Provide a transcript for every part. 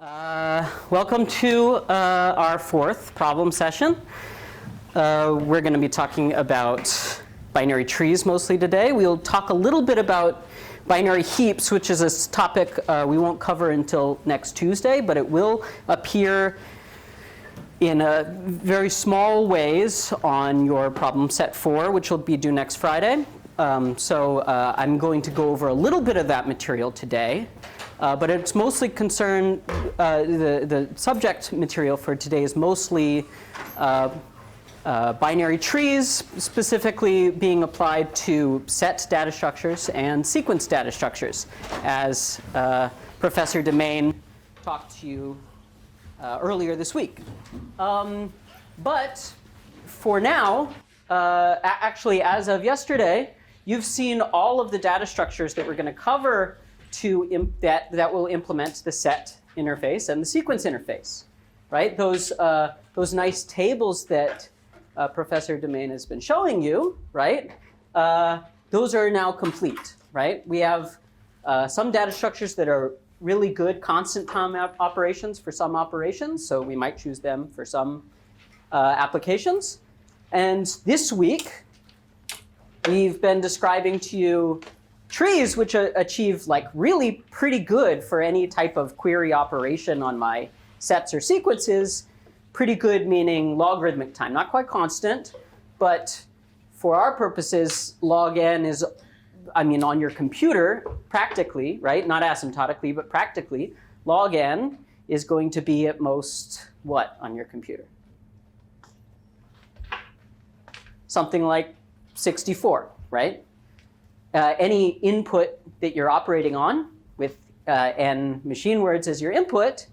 Welcome to our fourth problem session. We're going to be talking about binary trees mostly today. We'll talk a little bit about binary heaps, which is a topic we won't cover until next Tuesday, but it will appear in very small ways on your problem set 4, which will be due next Friday. So I'm going to go over a little bit of that material today. But it's mostly concerned, the subject material for today is mostly binary trees, specifically being applied to set data structures and sequence data structures, as Professor Demain talked to you earlier this week. But for now, actually as of yesterday, you've seen all of the data structures that we're going to cover that will implement the set interface and the sequence interface, right? Those nice tables that Professor Demain has been showing you, right? Those are now complete, right? We have some data structures that are really good constant time operations for some operations, so we might choose them for some applications. And this week, we've been describing to you trees which achieve like really pretty good for any type of query operation on my sets or sequences. Pretty good meaning logarithmic time, not quite constant, but for our purposes, log n is, on your computer, practically, right? Not asymptotically, but practically, log n is going to be at most what on your computer? Something like 64, right? Any input that you're operating on with n machine words as your input,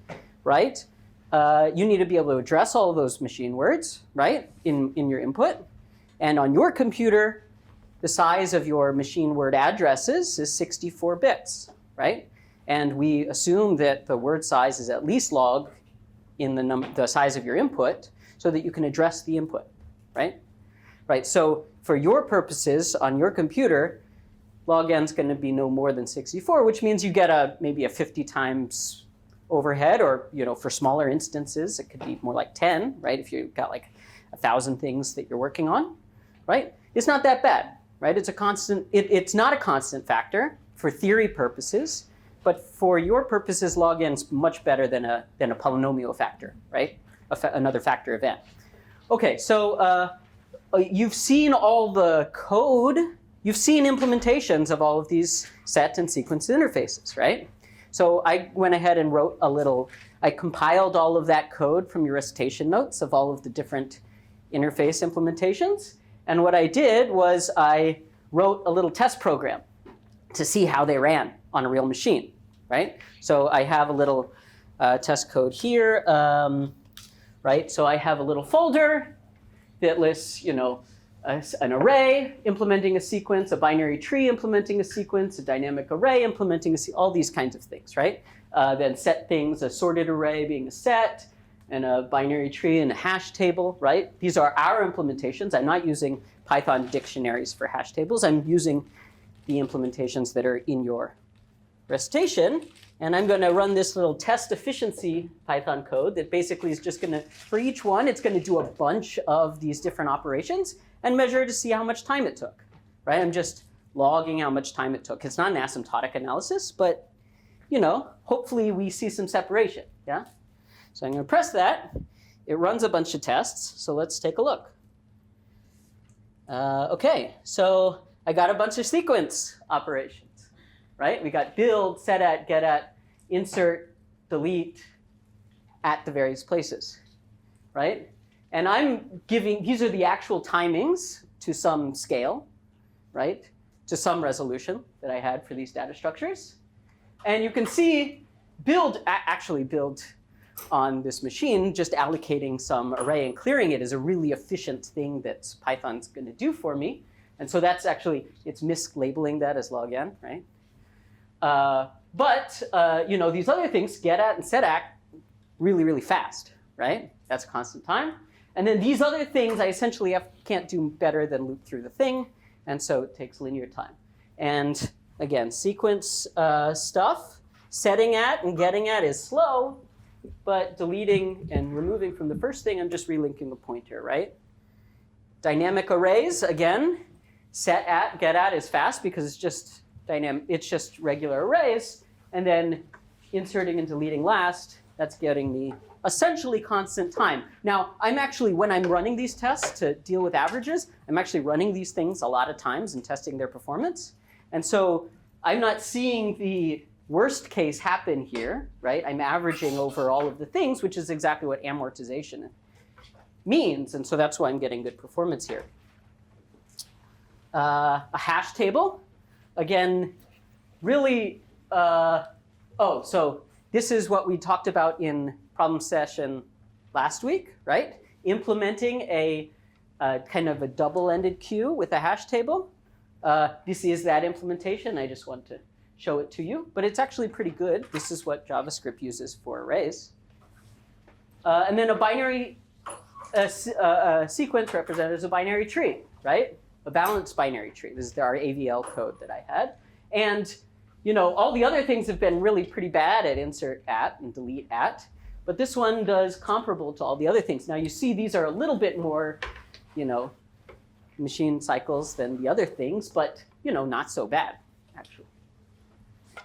right? You need to be able to address all of those machine words, right, in your input. And on your computer, the size of your machine word addresses is 64 bits, right? And we assume that the word size is at least log in the size of your input so that you can address the input, right? Right, so for your purposes on your computer, log n is going to be no more than 64, which means you get maybe a 50 times overhead, or for smaller instances, it could be more like 10, right? If you've got like 1,000 things that you're working on, right? It's not that bad, right? It's a constant. It's not a constant factor for theory purposes, but for your purposes, log n is much better than a polynomial factor, right? Another factor of n. Okay, so you've seen all the code. You've seen implementations of all of these set and sequence interfaces, right? So I went ahead and wrote I compiled all of that code from your recitation notes of all of the different interface implementations. And what I did was I wrote a little test program to see how they ran on a real machine, right? So I have a little test code here, right? So I have a little folder that lists, an array implementing a sequence, a binary tree implementing a sequence, a dynamic array implementing all these kinds of things, right? Then set things, a sorted array being a set, and a binary tree and a hash table, right? These are our implementations. I'm not using Python dictionaries for hash tables. I'm using the implementations that are in your recitation. And I'm going to run this little test efficiency Python code that basically is just going to, for each one, it's going to do a bunch of these different operations and measure to see how much time it took, right? I'm just logging how much time it took. It's not an asymptotic analysis, but, hopefully we see some separation, yeah? So I'm going to press that. It runs a bunch of tests, so let's take a look. Okay, so I got a bunch of sequence operations, right? We got build, set at, get at, insert, delete at the various places, right? And I'm giving, these are the actual timings to some scale, right? To some resolution that I had for these data structures. And you can see actually build on this machine, just allocating some array and clearing it is a really efficient thing that Python's going to do for me. And so that's actually, it's mislabeling that as log n, right? But these other things, get at and set at, really, really fast, right? That's constant time. And then these other things, I essentially can't do better than loop through the thing. And so it takes linear time. And again, sequence stuff, setting at and getting at is slow. but deleting and removing from the first thing, I'm just relinking the pointer, right? Dynamic arrays, again, set at, get at is fast because it's just dynamic, it's just regular arrays. And then inserting and deleting last, that's getting me essentially constant time. Now, I'm actually, when I'm running these tests to deal with averages, I'm actually running these things a lot of times and testing their performance. And so I'm not seeing the worst case happen here, right? I'm averaging over all of the things, which is exactly what amortization means. And so that's why I'm getting good performance here. A hash table, again, really, so this is what we talked about in problem session last week, right? Implementing a kind of a double-ended queue with a hash table. This is that implementation. I just want to show it to you, but it's actually pretty good. This is what JavaScript uses for arrays. And then a binary sequence represented as a binary tree, right? A balanced binary tree. This is our AVL code that I had. And you know, all the other things have been really pretty bad at insert at and delete at, but this one does comparable to all the other things. Now you see these are a little bit more, you know, machine cycles than the other things, but you know, not so bad, actually.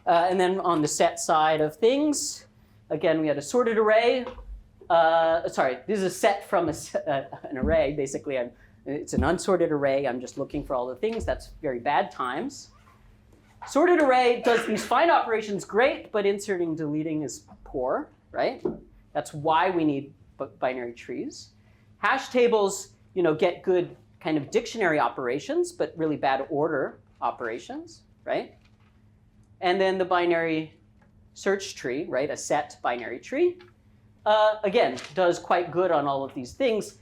And then on the set side of things, again, we had a sorted array. Sorry, this is a set from an array. Basically, it's an unsorted array. I'm just looking for all the things. That's very bad times. Sorted array does these fine operations great, but inserting and deleting is poor, right? That's why we need binary trees. Hash tables, you know, get good kind of dictionary operations, but really bad order operations, right? And then the binary search tree, right? A set binary tree, again, does quite good on all of these things.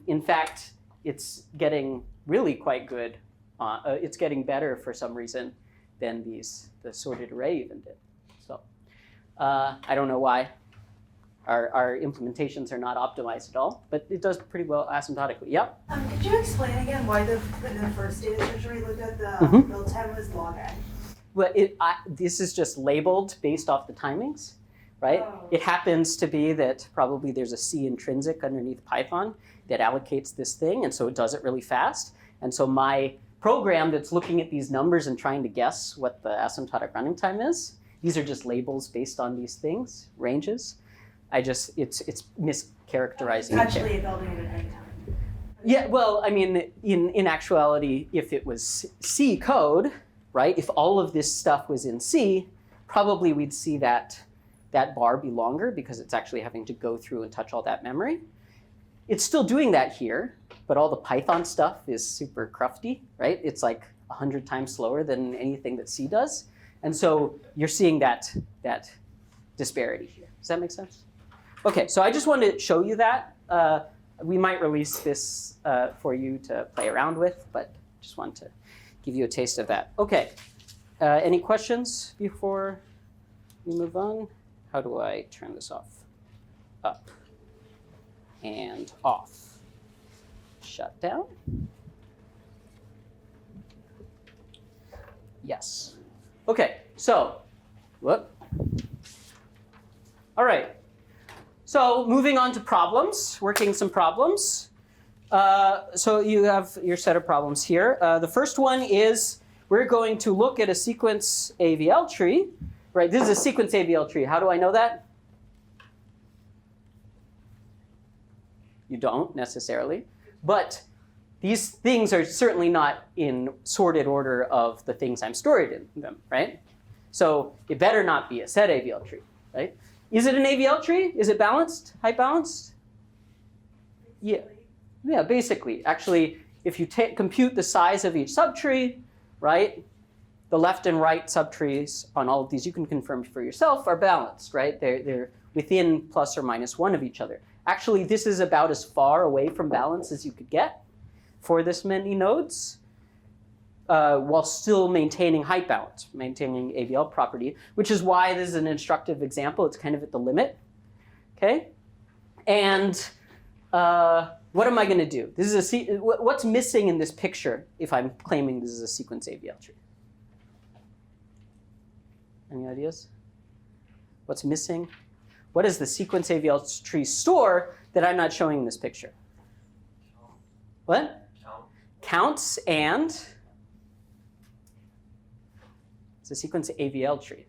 In fact, it's getting really quite good. It's getting better for some reason than the sorted array even did. So I don't know why our implementations are not optimized at all, but it does pretty well asymptotically. Yep. Could you explain again why the first data structure we looked at, the build time was log n? Well, this is just labeled based off the timings, right? Oh. It happens to be that probably there's a C intrinsic underneath Python that allocates this thing, and so it does it really fast. And so my program that's looking at these numbers and trying to guess what the asymptotic running time is, these are just labels based on these things, ranges. It's mischaracterizing. It's actually building it at any time. Yeah, well, I mean, in actuality, if it was C code, right, if all of this stuff was in C, probably we'd see that bar be longer because it's actually having to go through and touch all that memory. It's still doing that here, but all the Python stuff is super crufty, right? It's like 100 times slower than anything that C does. And so you're seeing that disparity here. Does that make sense? Okay, so I just wanted to show you that. We might release this for you to play around with, but just wanted to give you a taste of that. Okay, any questions before we move on? How do I turn this off? Up and off. Shut down. Yes. Okay, so, whoop. All right. So moving on to problems, working some problems. So you have your set of problems here. The first one is we're going to look at a sequence AVL tree. Right, this is a sequence AVL tree. How do I know that? You don't necessarily. But these things are certainly not in sorted order of the things I'm stored in them, right? So it better not be a set AVL tree, right? Is it an AVL tree? Is it balanced, height balanced? Yeah, basically. Actually, if you compute the size of each subtree, right, the left and right subtrees on all of these, you can confirm for yourself, are balanced, right? They're within plus or minus one of each other. Actually, this is about as far away from balance as you could get for this many nodes, while still maintaining height balance, maintaining AVL property, which is why this is an instructive example. It's kind of at the limit, okay? And what am I going to do? This is what's missing in this picture if I'm claiming this is a sequence AVL tree? Any ideas? What's missing? what does the sequence AVL tree store that I'm not showing in this picture? What? Counts and it's a sequence AVL tree.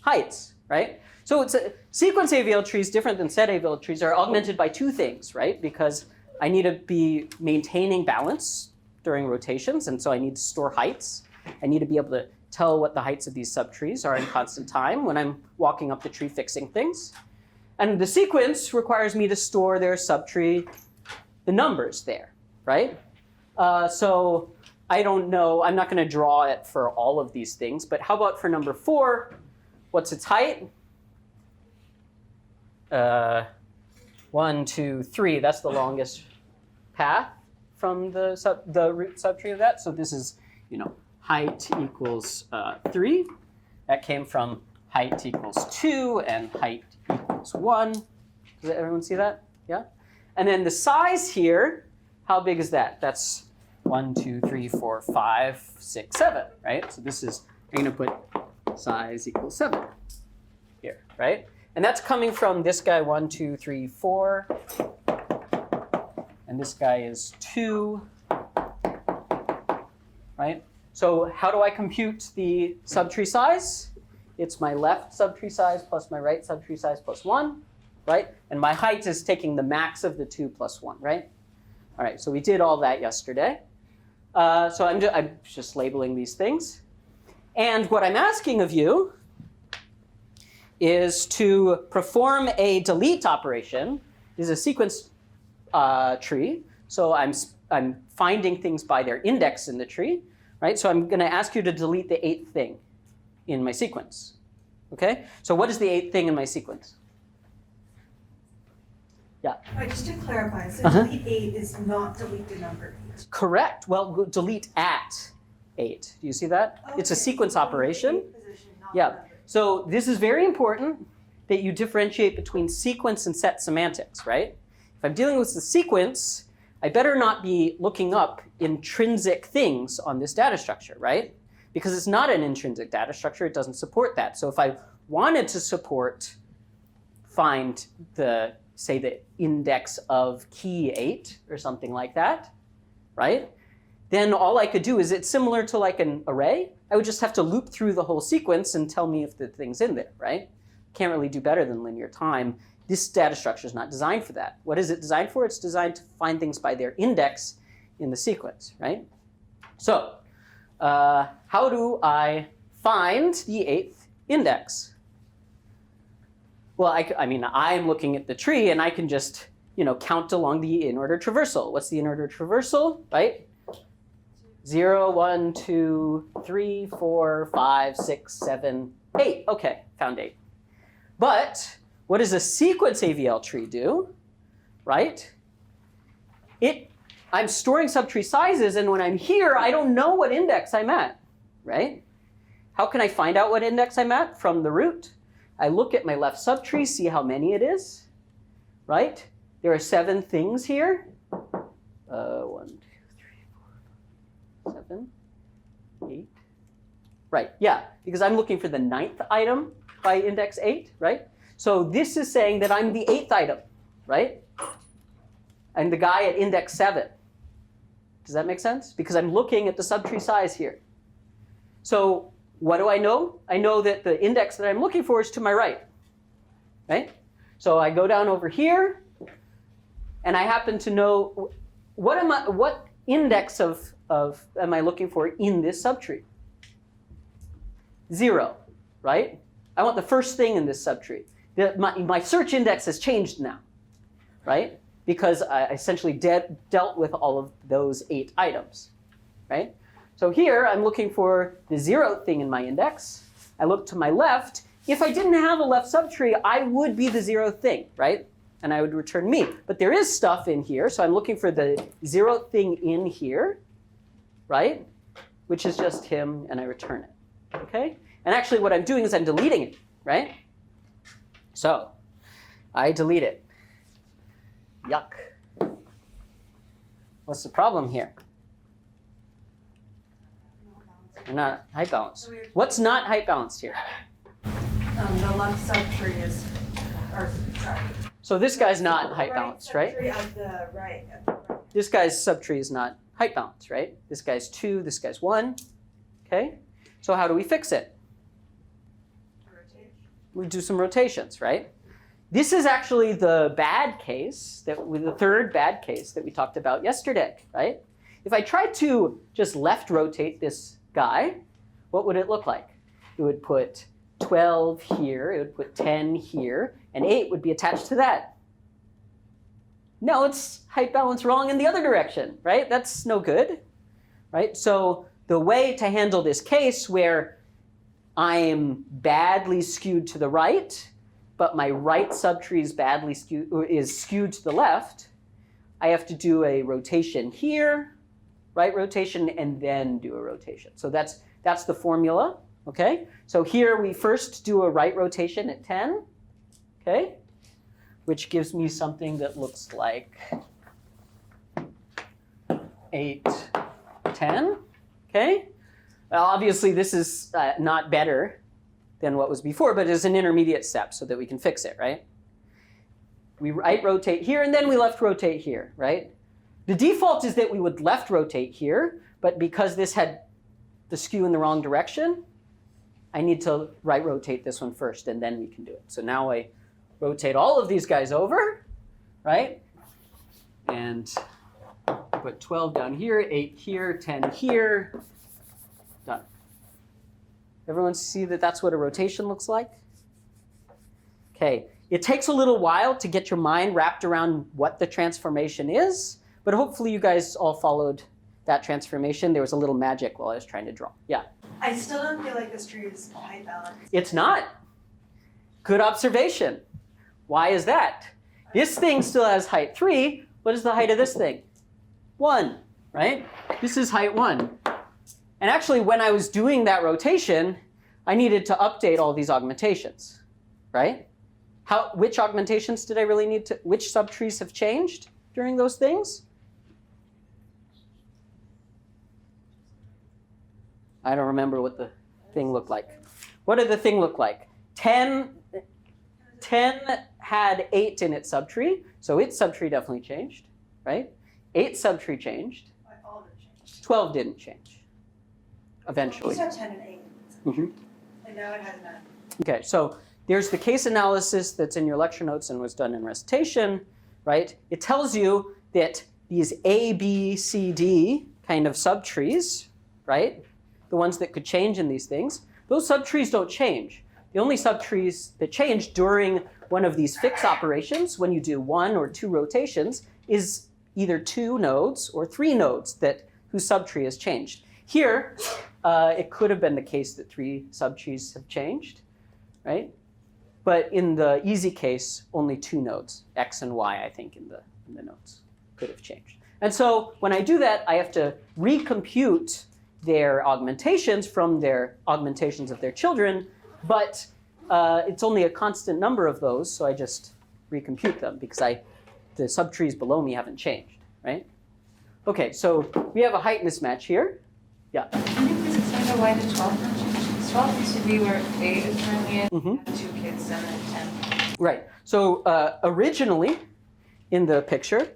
Heights, right? So it's a sequence AVL trees different than set AVL trees are augmented by two things, right? Because I need to be maintaining balance during rotations, and so I need to store heights. I need to be able to tell what the heights of these subtrees are in constant time when I'm walking up the tree fixing things. And the sequence requires me to store their subtree, the numbers there, right? So I don't know, I'm not going to draw it for all of these things, but how about for number 4? What's its height? 1, 2, 3. That's the longest path from the root subtree of that. So this is, height equals 3. That came from height equals 2 and height equals 1. Does everyone see that? Yeah? And then the size here, how big is that? That's 1, 2, 3, 4, 5, 6, 7, right? So this is, I'm going to put size equals 7 here, right? And that's coming from this guy, 1, 2, 3, 4. And this guy is 2, right? So how do I compute the subtree size? It's my left subtree size plus my right subtree size plus 1, right? And my height is taking the max of the 2 plus 1, right? All right, so we did all that yesterday. So I'm just labeling these things. And what I'm asking of you is to perform a delete operation. This is a sequence tree. So I'm finding things by their index in the tree, right? So I'm going to ask you to delete the 8th thing in my sequence. Okay? So what is the 8th thing in my sequence? Yeah. Just to clarify, so delete 8 is not delete the number 8. Correct. Well, delete at 8. Do you see that? Okay. It's a sequence operation. Position, yeah. So this is very important that you differentiate between sequence and set semantics, right? If I'm dealing with the sequence, I better not be looking up intrinsic things on this data structure, right? Because it's not an intrinsic data structure, it doesn't support that. So if I wanted to find the, say, the index of key 8 or something like that, right? Then all I could do is, it's similar to like an array. I would just have to loop through the whole sequence and tell me if the thing's in there, right? Can't really do better than linear time. This data structure is not designed for that. What is it designed for? It's designed to find things by their index in the sequence, right? So how do I find the 8th index? Well, I mean, I'm looking at the tree and I can just, count along the in-order traversal. What's the in-order traversal, right? 0, 1, 2, 3, 4, 5, 6, 7, 8. Okay, found 8. But what does a sequence AVL tree do, right? I'm storing subtree sizes, and when I'm here, I don't know what index I'm at, right? How can I find out what index I'm at? From the root. I look at my left subtree, see how many it is, right? There are 7 things here. 1, 2, 3, 4, 5, 7, 8. Right, yeah, because I'm looking for the 9th item by index 8, right? So this is saying that I'm the 8th item, right? I'm the guy at index 7. Does that make sense? Because I'm looking at the subtree size here. So what do I know? I know that the index that I'm looking for is to my right, right? So I go down over here, and I happen to know what index of am I looking for in this subtree? 0, right? I want the first thing in this subtree. My search index has changed now, right? Because I essentially dealt with all of those 8 items, right? So here I'm looking for the 0th thing in my index. I look to my left. If I didn't have a left subtree, I would be the 0th thing, right? And I would return me. But there is stuff in here, so I'm looking for the 0th thing in here, right? Which is just him, and I return it, okay? And actually what I'm doing is I'm deleting it, right? So I delete it. Yuck. What's the problem here? They're not height balanced. What's not height balanced here? The left subtree is, or sorry. So this guy's not height Right balanced, right? subtree of the right. This guy's subtree is not height balanced, right? This guy's 2, this guy's 1. Okay? So how do we fix it? Rotate. We do some rotations, right? This is actually the bad case, the third bad case that we talked about yesterday, right? If I tried to just left rotate this guy, what would it look like? It would put 12 here, it would put 10 here, and 8 would be attached to that. No, it's height balance wrong in the other direction, right? That's no good, right? So the way to handle this case where I am badly skewed to the right, but my right subtree is skewed to the left, I have to do a rotation here, right rotation, and then do a rotation. So that's the formula, okay? So here we first do a right rotation at 10, okay? Which gives me something that looks like 8, 10, okay? Well, obviously this is not better than what was before, but it's an intermediate step so that we can fix it, right? We right rotate here, and then we left rotate here, right? The default is that we would left rotate here, but because this had the skew in the wrong direction, I need to right rotate this one first, and then we can do it. So now I rotate all of these guys over, right? And put 12 down here, 8 here, 10 here. Done. Everyone see that that's what a rotation looks like? Okay, it takes a little while to get your mind wrapped around what the transformation is, but hopefully you guys all followed that transformation. There was a little magic while I was trying to draw. Yeah? I still don't feel like this tree is height balanced. It's not. Good observation. Why is that? This thing still has height 3. What is the height of this thing? 1, right? This is height 1. And actually, when I was doing that rotation, I needed to update all these augmentations, right? Which augmentations did I really need to, which subtrees have changed during those things? I don't remember what the thing looked like. What did the thing look like? 10 had 8 in its subtree, so its subtree definitely changed, right? 8 subtree changed. All of it changed. 12 didn't change. Eventually. It used to have 10 and 8. Mm-hmm. And now it has 9. Okay, so there's the case analysis that's in your lecture notes and was done in recitation, right? It tells you that these A, B, C, D kind of subtrees, right? The ones that could change in these things, those subtrees don't change. The only subtrees that change during one of these fix operations, when you do 1 or 2 rotations, is either 2 nodes or 3 nodes whose subtree has changed. Here, it could have been the case that 3 subtrees have changed, right? But in the easy case, only 2 nodes, X and Y, I think, in the nodes could have changed. And so when I do that, I have to recompute their augmentations from their augmentations of their children, but it's only a constant number of those, so I just recompute them because the subtrees below me haven't changed, right? Okay, so we have a height mismatch here. Yeah. Can you please explain why the 12 didn't change? 12 used to be where 8 is currently in, 2 kids, and then 10. Right. So originally, in the picture,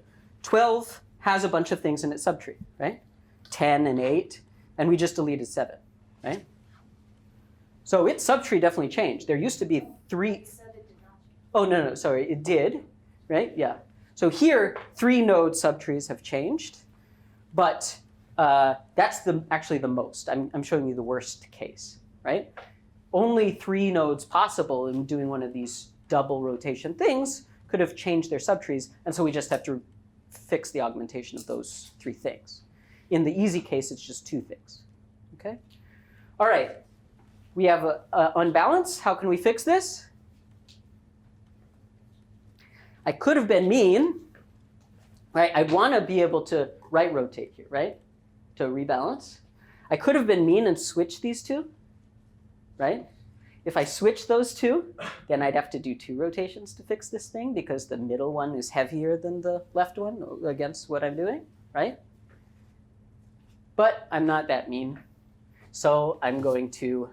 12 has a bunch of things in its subtree, right? 10 and 8, and we just deleted 7, right? So its subtree definitely changed. There used to be 3. Oh, no, sorry, it did, right? Yeah. So here, 3 node subtrees have changed, but that's actually the most. I'm showing you the worst case, right? Only 3 nodes possible in doing one of these double rotation things could have changed their subtrees, and so we just have to fix the augmentation of those 3 things. In the easy case, it's just 2 things, okay? All right, we have a unbalance. How can we fix this? I could have been mean, right? I want to be able to right rotate here, right? To rebalance. I could have been mean and switch these 2, right? If I switch those 2, then I'd have to do 2 rotations to fix this thing because the middle one is heavier than the left one against what I'm doing, right? But I'm not that mean, so I'm going to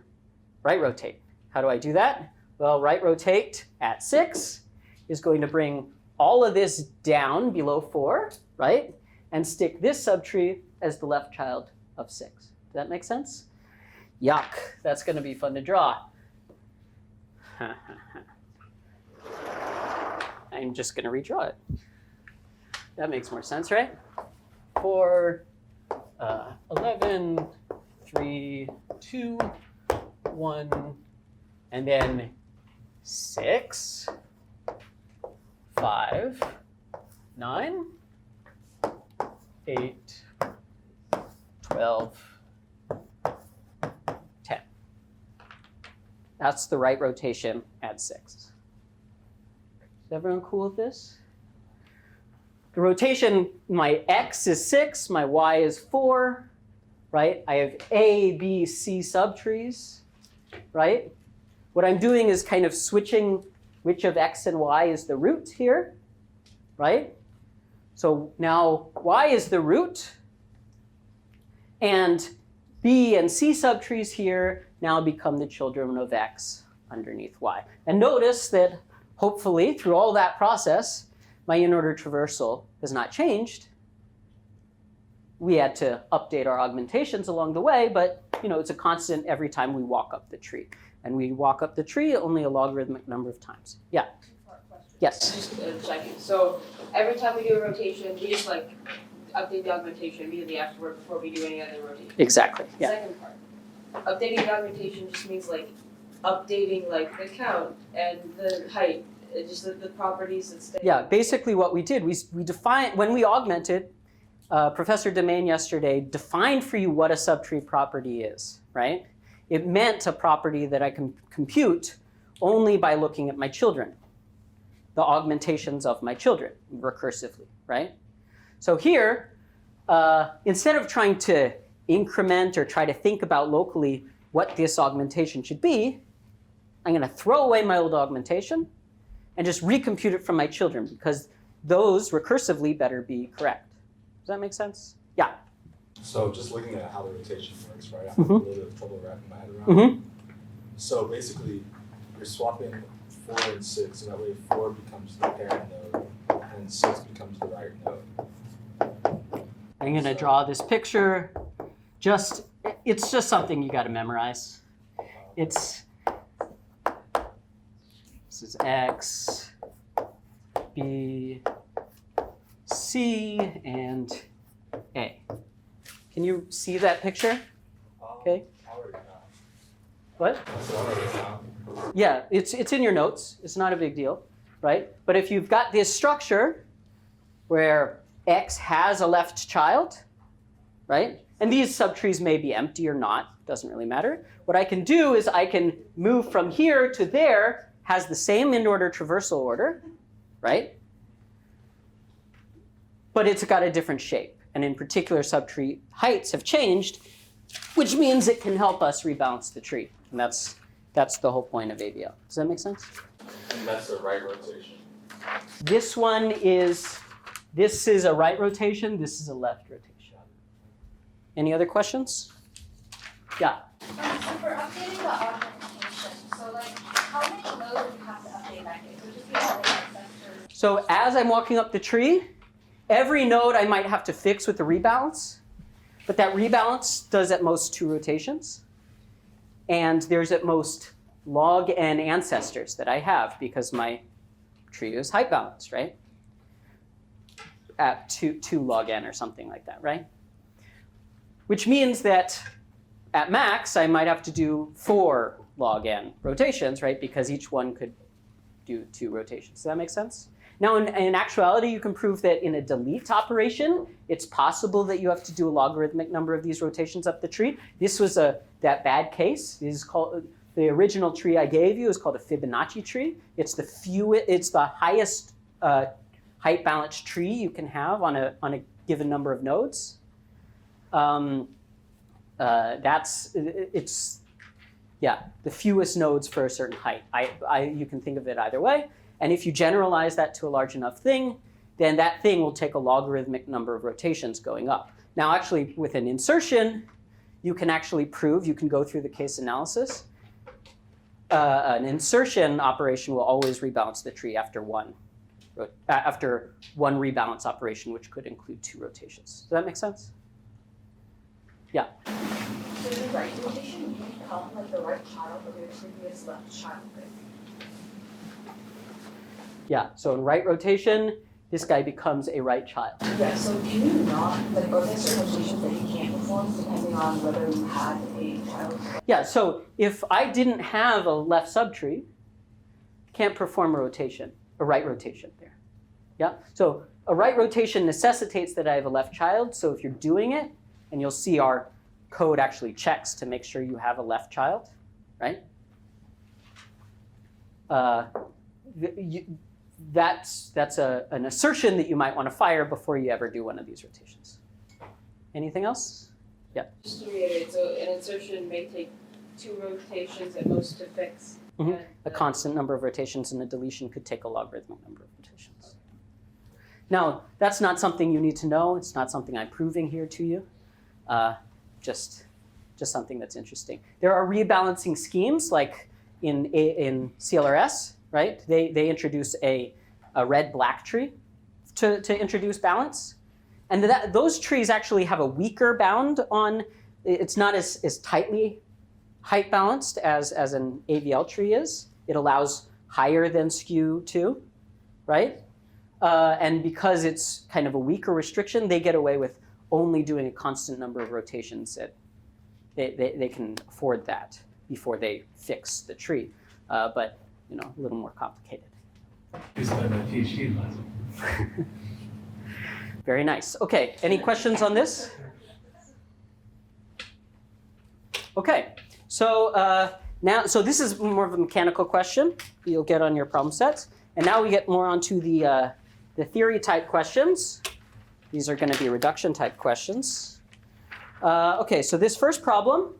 right rotate. How do I do that? Well, right rotate at 6 is going to bring all of this down below 4, right? And stick this subtree as the left child of 6. Does that make sense? Yuck, that's going to be fun to draw. I'm just going to redraw it. That makes more sense, right? 4, 11, 3, 2, 1, and then 6, 5, 9, 8, 12, 10. That's the right rotation at 6. Is everyone cool with this? The rotation, my x is 6, my y is 4, right? I have A, B, C subtrees, right? What I'm doing is kind of switching which of x and y is the root here, right? So now y is the root, and B and C subtrees here now become the children of x underneath y. And notice that hopefully through all that process, my in-order traversal has not changed. We had to update our augmentations along the way, but it's a constant every time we walk up the tree. And we walk up the tree only a logarithmic number of times. Yeah? Yes? Just checking. So every time we do a rotation, we just like update the augmentation immediately afterward before we do any other rotation. Exactly. Yeah. Second part. Updating the augmentation just means like updating like the count and the height, just the properties that stay. Yeah, basically what we did, we defined, when we augmented, Professor Demain yesterday defined for you what a subtree property is, right? It meant a property that I can compute only by looking at my children, the augmentations of my children, recursively, right? So here, instead of trying to increment or try to think about locally what this augmentation should be, I'm going to throw away my old augmentation and just recompute it from my children, because those recursively better be correct. Does that make sense? Yeah. So just looking at how the rotation works, right? I'm having a little bit of trouble wrapping my head around. So basically, you're swapping 4 and 6, and that way 4 becomes the parent node, and 6 becomes the right node. I'm going to draw this picture. It's just something you got to memorize. This is X, B, C, and A. Can you see that picture? Okay. What? Yeah, it's in your notes. It's not a big deal, right? But if you've got this structure where X has a left child, right? And these subtrees may be empty or not, doesn't really matter. What I can do is I can move from here to there, has the same in-order traversal order, right? But it's got a different shape. And in particular, subtree heights have changed, which means it can help us rebalance the tree. And that's the whole point of AVL. Does that make sense? And that's the right rotation. This is a right rotation. This is a left rotation. Any other questions? Yeah. So for updating the augmentation, so like how many nodes do you have to update that day? So just be like ancestors. So as I'm walking up the tree, every node I might have to fix with the rebalance, but that rebalance does at most 2 rotations. And there's at most log n ancestors that I have because my tree is height balanced, right? At 2 log n or something like that, right? Which means that at max, I might have to do 4 log n rotations, right? Because each one could do 2 rotations. Does that make sense? Now, in actuality, you can prove that in a delete operation, it's possible that you have to do a logarithmic number of these rotations up the tree. This was that bad case. This is called, the original tree I gave you is called a Fibonacci tree. It's the highest height balanced tree you can have on a given number of nodes. The fewest nodes for a certain height. You can think of it either way. And if you generalize that to a large enough thing, then that thing will take a logarithmic number of rotations going up. Now, actually, with an insertion, you can actually prove, you can go through the case analysis. an insertion operation will always rebalance the tree after one rebalance operation, which could include 2 rotations. Does that make sense? Yeah. So the right rotation, you become like the right child of your previous left child, right? Yeah, so in right rotation, this guy becomes a right child. Yeah, so can you not, like, are there certain rotations that you can't perform depending on whether you had a child? Yeah, so if I didn't have a left subtree, can't perform a right rotation there. Yeah, so a right rotation necessitates that I have a left child, so if you're doing it, and you'll see our code actually checks to make sure you have a left child, right? That's an assertion that you might want to fire before you ever do one of these rotations. Anything else? Yeah. Just to reiterate, so an insertion may take 2 rotations at most to fix. Mm-hmm. A constant number of rotations, and a deletion could take a logarithmic number of rotations. Now, that's not something you need to know. It's not something I'm proving here to you. Just something that's interesting. There are rebalancing schemes, like in CLRS, right? They introduce a red-black tree to introduce balance. And those trees actually have a weaker bound on, it's not as tightly height balanced as an AVL tree is. It allows higher than skew too, right? And because it's kind of a weaker restriction, they get away with only doing a constant number of rotations. They can afford that before they fix the tree, but a little more complicated. Is that my PhD lesson? Very nice. Okay, any questions on this? Okay, so so this is more of a mechanical question you'll get on your problem sets. And now we get more onto the theory type questions. These are going to be reduction type questions. Okay, so this first problem,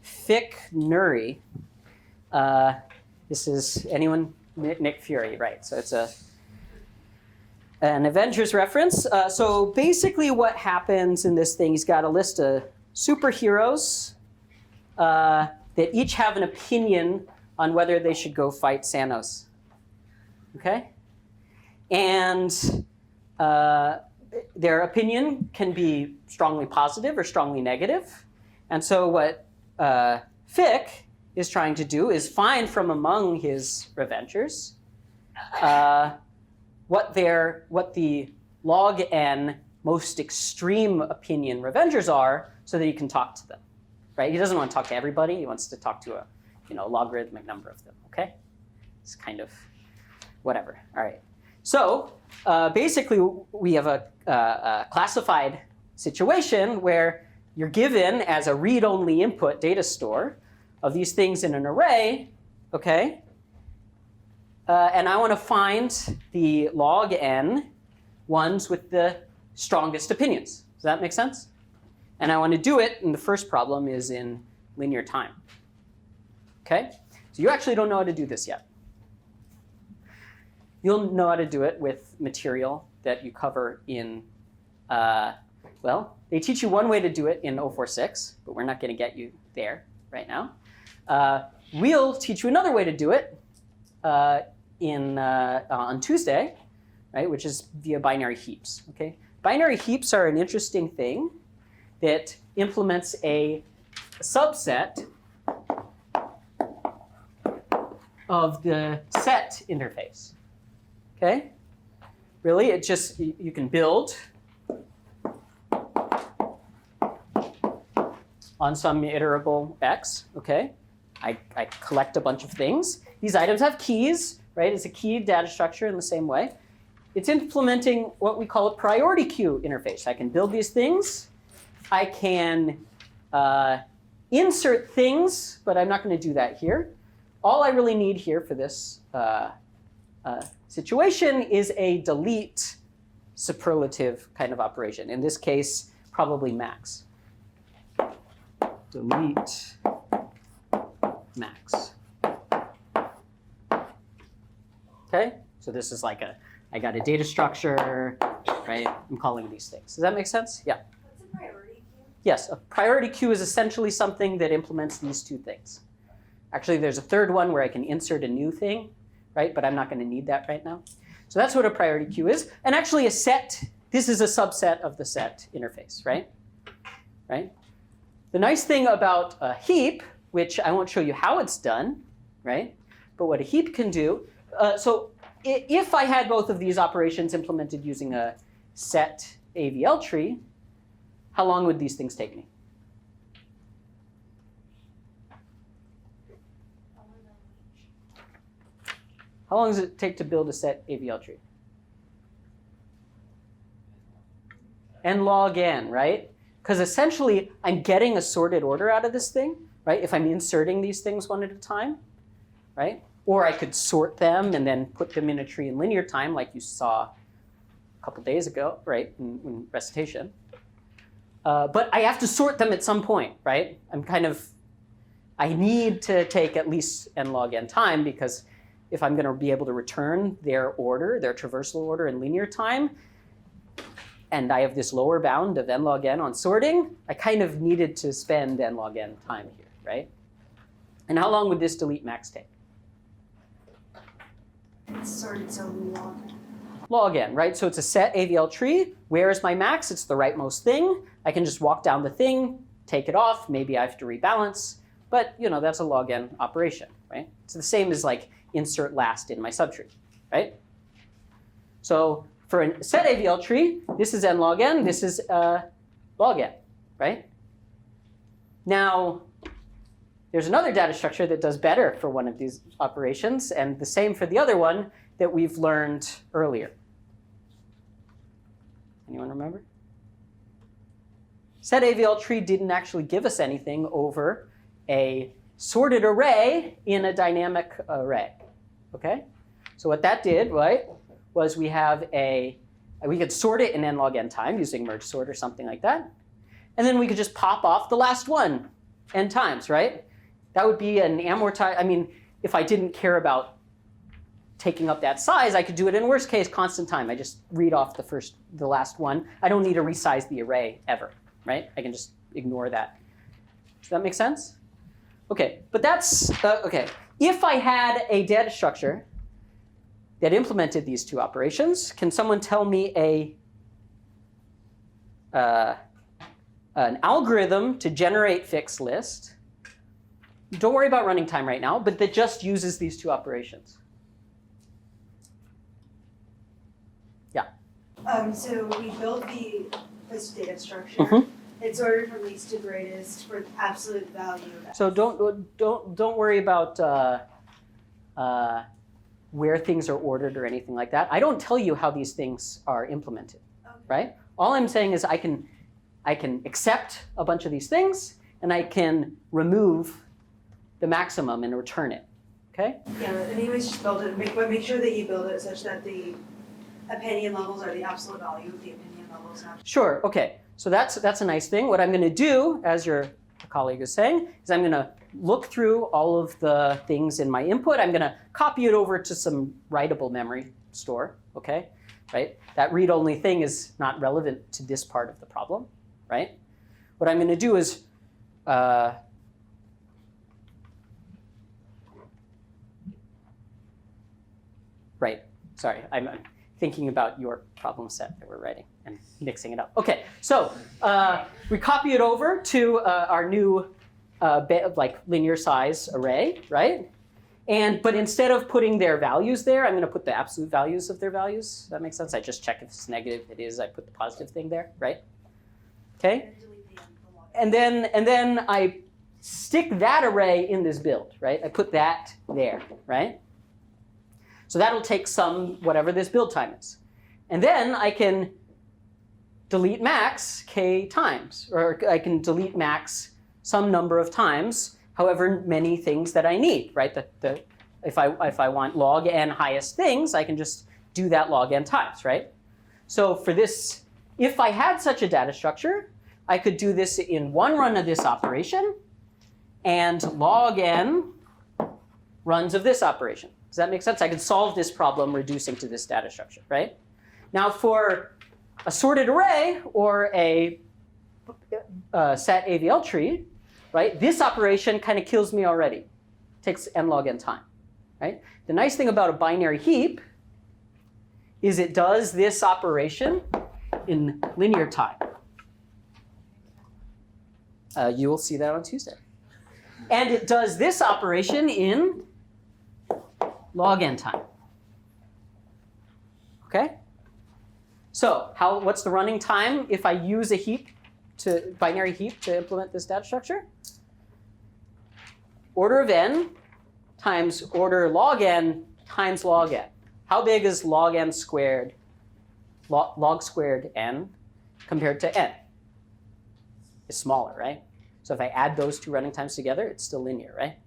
Fick-Nuri. This is anyone? Nick Fury, right? So it's an Avengers reference. So basically what happens in this thing, he's got a list of superheroes that each have an opinion on whether they should go fight Thanos. Okay? And their opinion can be strongly positive or strongly negative. And so what Fick is trying to do is find from among his Revengers what the log n most extreme opinion Revengers are, so that he can talk to them. Right? He doesn't want to talk to everybody. He wants to talk to a logarithmic number of them. Okay? It's kind of whatever. All right. So basically, we have a classified situation where you're given as a read-only input data store of these things in an array, okay? And I want to find the log n ones with the strongest opinions. Does that make sense? And I want to do it, and the first problem is in linear time. Okay? So you actually don't know how to do this yet. You'll know how to do it with material that you cover in, they teach you one way to do it in 046, but we're not going to get you there right now. We'll teach you another way to do it on Tuesday, right, which is via binary heaps. Okay? Binary heaps are an interesting thing that implements a subset of the set interface. Okay? Really, it just, you can build on some iterable x, okay? I collect a bunch of things. These items have keys, right? It's a key data structure in the same way. It's implementing what we call a priority queue interface. I can build these things. I can insert things, but I'm not going to do that here. All I really need here for this situation is a delete superlative kind of operation. In this case, probably max. Delete max. Okay, so this is like I got a data structure, right? I'm calling these things. Does that make sense? Yeah. What's a priority queue? Yes, a priority queue is essentially something that implements these two things. Actually, there's a third one where I can insert a new thing, right? But I'm not going to need that right now. So that's what a priority queue is. And actually a set, this is a subset of the set interface, right? Right? The nice thing about a heap, which I won't show you how it's done, right? But what a heap can do, so if I had both of these operations implemented using a set AVL tree, how long would these things take me? How long does it take to build a set AVL tree? N log n, right? Because essentially, I'm getting a sorted order out of this thing, right? If I'm inserting these things one at a time, right? Or I could sort them and then put them in a tree in linear time, like you saw a couple days ago, right, in recitation. But I have to sort them at some point, right? I need to take at least n log n time, because if I'm going to be able to return their order, their traversal order in linear time, and I have this lower bound of n log n on sorting, I kind of needed to spend n log n time here, right? And how long would this delete max take? It's sorted so log. Log n, right? So it's a set AVL tree. Where is my max? It's the rightmost thing. I can just walk down the thing, take it off. Maybe I have to rebalance. But that's a log n operation, right? It's the same as like insert last in my subtree, right? So for a set AVL tree, this is n log n, this is log n, right? Now, there's another data structure that does better for one of these operations, and the same for the other one that we've learned earlier. Anyone remember? Set AVL tree didn't actually give us anything over a sorted array in a dynamic array, okay? So what that did, right, was we could sort it in n log n time using merge sort or something like that. And then we could just pop off the last one n times, right? That would be an amortized, if I didn't care about taking up that size, I could do it in worst case constant time. I just read off the last one. I don't need to resize the array ever, right? I can just ignore that. Does that make sense? Okay, but that's, okay. If I had a data structure that implemented these two operations, can someone tell me an algorithm to generate fixed list? Don't worry about running time right now, but that just uses these two operations. Yeah. So we built this data structure. It's ordered from least to greatest for absolute value. So don't worry about where things are ordered or anything like that. I don't tell you how these things are implemented, right? All I'm saying is I can accept a bunch of these things, and I can remove the maximum and return it, okay? Yeah, anyways, just build it, but make sure that you build it such that the opinion levels are the absolute value of the opinion levels. Sure, okay. So that's a nice thing. What I'm going to do, as your colleague is saying, is I'm going to look through all of the things in my input. I'm going to copy it over to some writable memory store, okay? Right? That read-only thing is not relevant to this part of the problem, right? What I'm going to do is right. Sorry, I'm thinking about your problem set that we're writing and mixing it up. Okay, so we copy it over to our new linear size array, right? But instead of putting their values there, I'm going to put the absolute values of their values. Does that make sense? I just check if it's negative. It is. I put the positive thing there, right? Okay. And then I stick that array in this build, right? I put that there, right? So that'll take some, whatever this build time is. And then I can delete max k times, or I can delete max some number of times, however many things that I need, right? If I want log n highest things, I can just do that log n times, right? So for this, if I had such a data structure, I could do this in one run of this operation and log n runs of this operation. Does that make sense? I could solve this problem reducing to this data structure, right? Now for a sorted array or a set AVL tree, right, this operation kind of kills me already, takes n log n time, right? The nice thing about a binary heap is it does this operation in linear time. You will see that on Tuesday. And it does this operation in log n time. Okay? So what's the running time if I use a binary heap to implement this data structure? Order of n times order log n times log n. How big is log n squared, log squared n compared to n? It's smaller, right? So if I add those two running times together, it's still linear, right?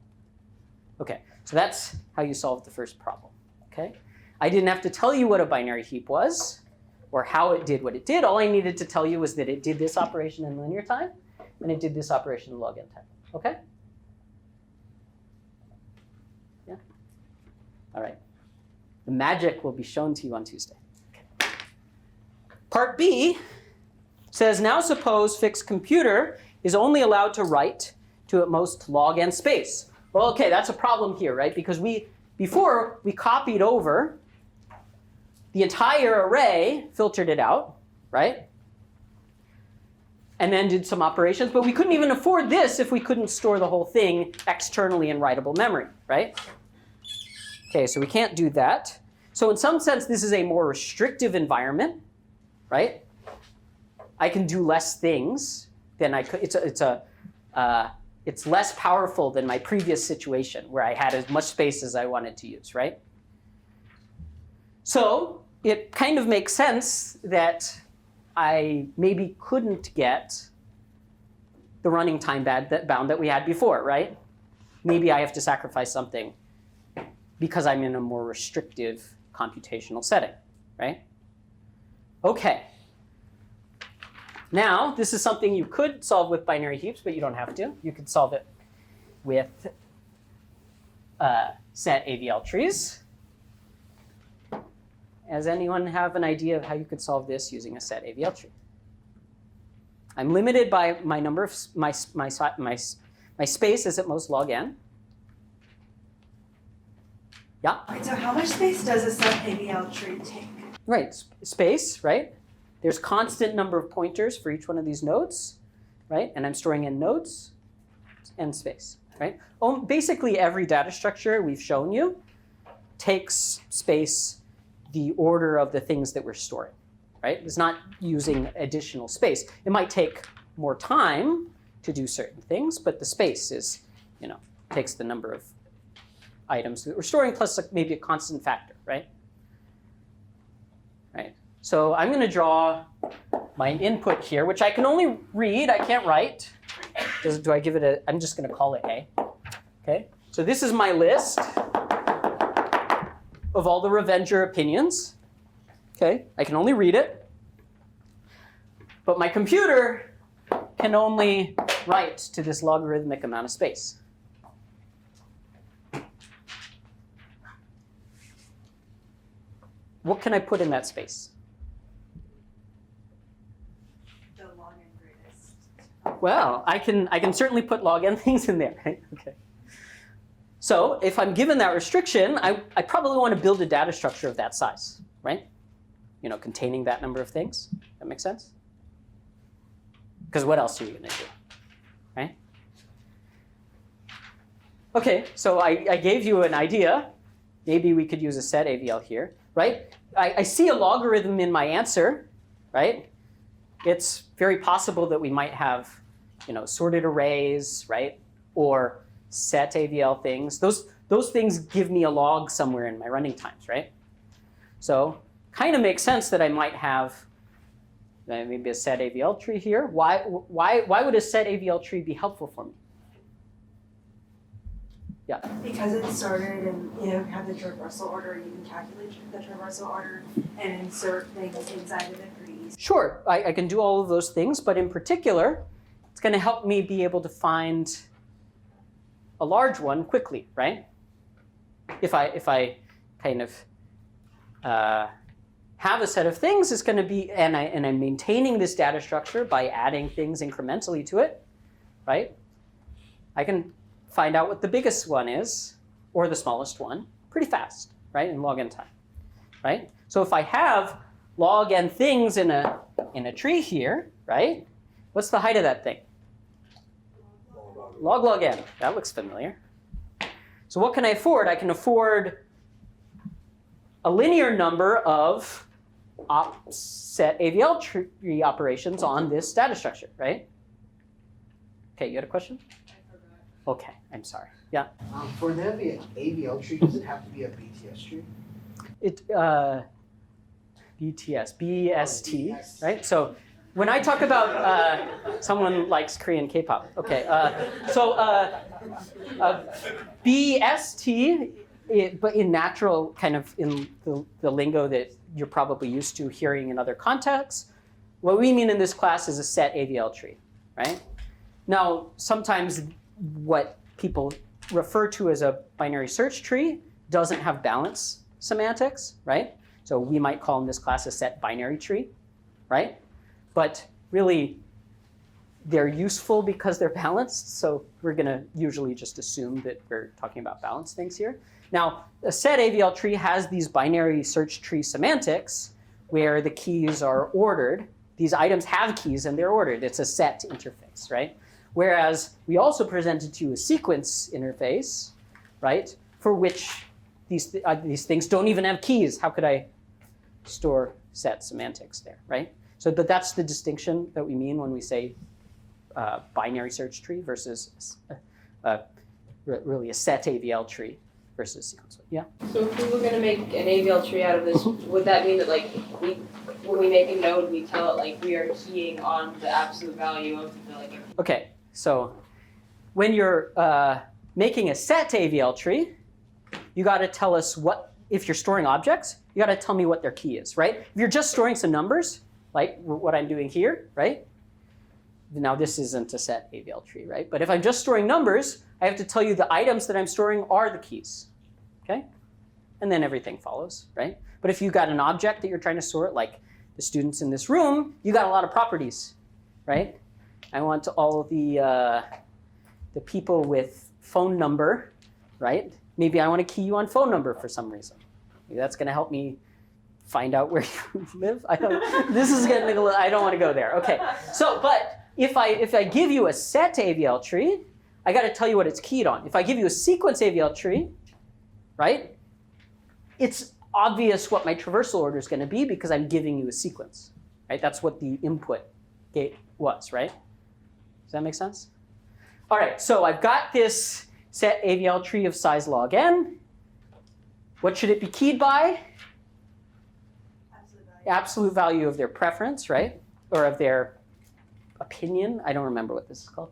Okay, so that's how you solve the first problem, okay? I didn't have to tell you what a binary heap was or how it did what it did. All I needed to tell you was that it did this operation in linear time and it did this operation in log n time, okay? Yeah? All right. The magic will be shown to you on Tuesday. Okay. Part B says, now suppose fixed computer is only allowed to write to at most log n space. Well, okay, that's a problem here, right? Because before we copied over the entire array, filtered it out, right? And then did some operations, but we couldn't even afford this if we couldn't store the whole thing externally in writable memory, right? Okay, so we can't do that. So in some sense, this is a more restrictive environment, right? I can do less things than I could. It's less powerful than my previous situation where I had as much space as I wanted to use, right? So it kind of makes sense that I maybe couldn't get the running time bound that we had before, right? Maybe I have to sacrifice something because I'm in a more restrictive computational setting, right? Okay. Now, this is something you could solve with binary heaps, but you don't have to. You could solve it with set AVL trees. Does anyone have an idea of how you could solve this using a set AVL tree? I'm limited by my number of my space is at most log n. Yeah. Right, so how much space does a set AVL tree take? Right, space, right? There's constant number of pointers for each one of these nodes, right? And I'm storing in nodes and space, right? Basically, every data structure we've shown you takes space the order of the things that we're storing, right? It's not using additional space. It might take more time to do certain things, but the space is, takes the number of items that we're storing plus maybe a constant factor, right? Right. So I'm going to draw my input here, which I can only read. I can't write. Do I give it a? I'm just going to call it A. Okay. So this is my list of all the Revenger opinions. Okay. I can only read it. But my computer can only write to this logarithmic amount of space. What can I put in that space? The log n greatest. Well, I can certainly put log n things in there, right? Okay. So if I'm given that restriction, I probably want to build a data structure of that size, right? Containing that number of things. That makes sense? Because what else are you going to do, right? Okay, so I gave you an idea. Maybe we could use a set AVL here, right? I see a logarithm in my answer, right? It's very possible that we might have, sorted arrays, right? Or set AVL things. Those things give me a log somewhere in my running times, right? So kind of makes sense that I might have maybe a set AVL tree here. Why would a set AVL tree be helpful for me? Yeah. Because it's sorted and you have the traversal order, you can calculate the traversal order and insert things inside of it pretty easily. Sure, I can do all of those things, but in particular, it's going to help me be able to find a large one quickly, right? If I kind of have a set of things, it's going to be, and I'm maintaining this data structure by adding things incrementally to it, right? I can find out what the biggest one is, or the smallest one, pretty fast, right, in log n time, right? So if I have log n things in a tree here, right, what's the height of that thing? Log n. That looks familiar. So what can I afford? I can afford a linear number of set AVL tree operations on this data structure, right? Okay, you had a question? I forgot. Okay, I'm sorry. Yeah. For there to be an AVL tree, does it have to be a BTS tree? It BST, right? So when I talk about someone likes Korean K-pop, okay. BST, but in natural kind of in the lingo that you're probably used to hearing in other contexts, what we mean in this class is a set AVL tree, right? Now, sometimes what people refer to as a binary search tree doesn't have balance semantics, right? So we might call in this class a set binary tree, right? But really, they're useful because they're balanced, so we're going to usually just assume that we're talking about balanced things here. Now, a set AVL tree has these binary search tree semantics where the keys are ordered. These items have keys and they're ordered. It's a set interface, right? Whereas we also presented to you a sequence interface, right, for which these things don't even have keys. How could I store set semantics there, right? So but that's the distinction that we mean when we say binary search tree versus really a set AVL tree versus sequence. Yeah? So if we were gonna make an AVL tree out of this, would that mean that like when we make a node, we tell it like we are keying on the absolute value of the like? Okay, so when you're making a set AVL tree, you got to tell us what, if you're storing objects, you got to tell me what their key is, right? If you're just storing some numbers, like what I'm doing here, right? Now this isn't a set AVL tree, right? But if I'm just storing numbers, I have to tell you the items that I'm storing are the keys, okay? And then everything follows, right? But if you got an object that you're trying to sort, like the students in this room, you got a lot of properties, right? I want all the people with phone number, right? Maybe I want to key you on phone number for some reason. Maybe that's going to help me find out where you live. I don't want to go there. Okay. So, but if I give you a set AVL tree, I got to tell you what it's keyed on. If I give you a sequence AVL tree, right? It's obvious what my traversal order is going to be because I'm giving you a sequence, right? That's what the input gate was, right? Does that make sense? All right. So I've got this set AVL tree of size log n. What should it be keyed by? Absolute value of their preference, right? Or of their opinion. I don't remember what this is called.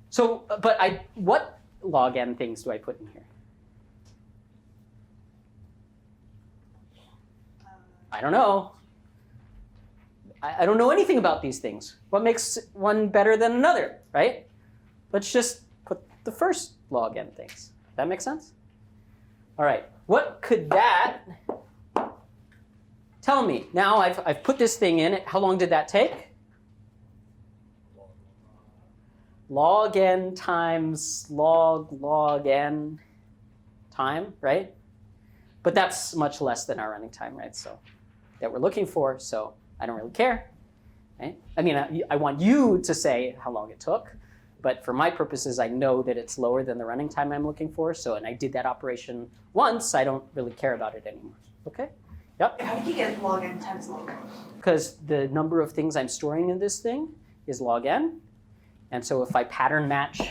So, but what log n things do I put in here? I don't know. I don't know anything about these things. What makes one better than another, right? Let's just put the first log n things. That make sense? All right. What could that tell me? Now I've put this thing in. How long did that take? Log n times log n time, right? But that's much less than our running time, right? So that we're looking for. So I don't really care, right? I mean, I want you to say how long it took. But for my purposes, I know that it's lower than the running time I'm looking for. So, and I did that operation once. I don't really care about it anymore. Okay? Yep. How did you get log n times log n? Because the number of things I'm storing in this thing is log n. And so if I pattern match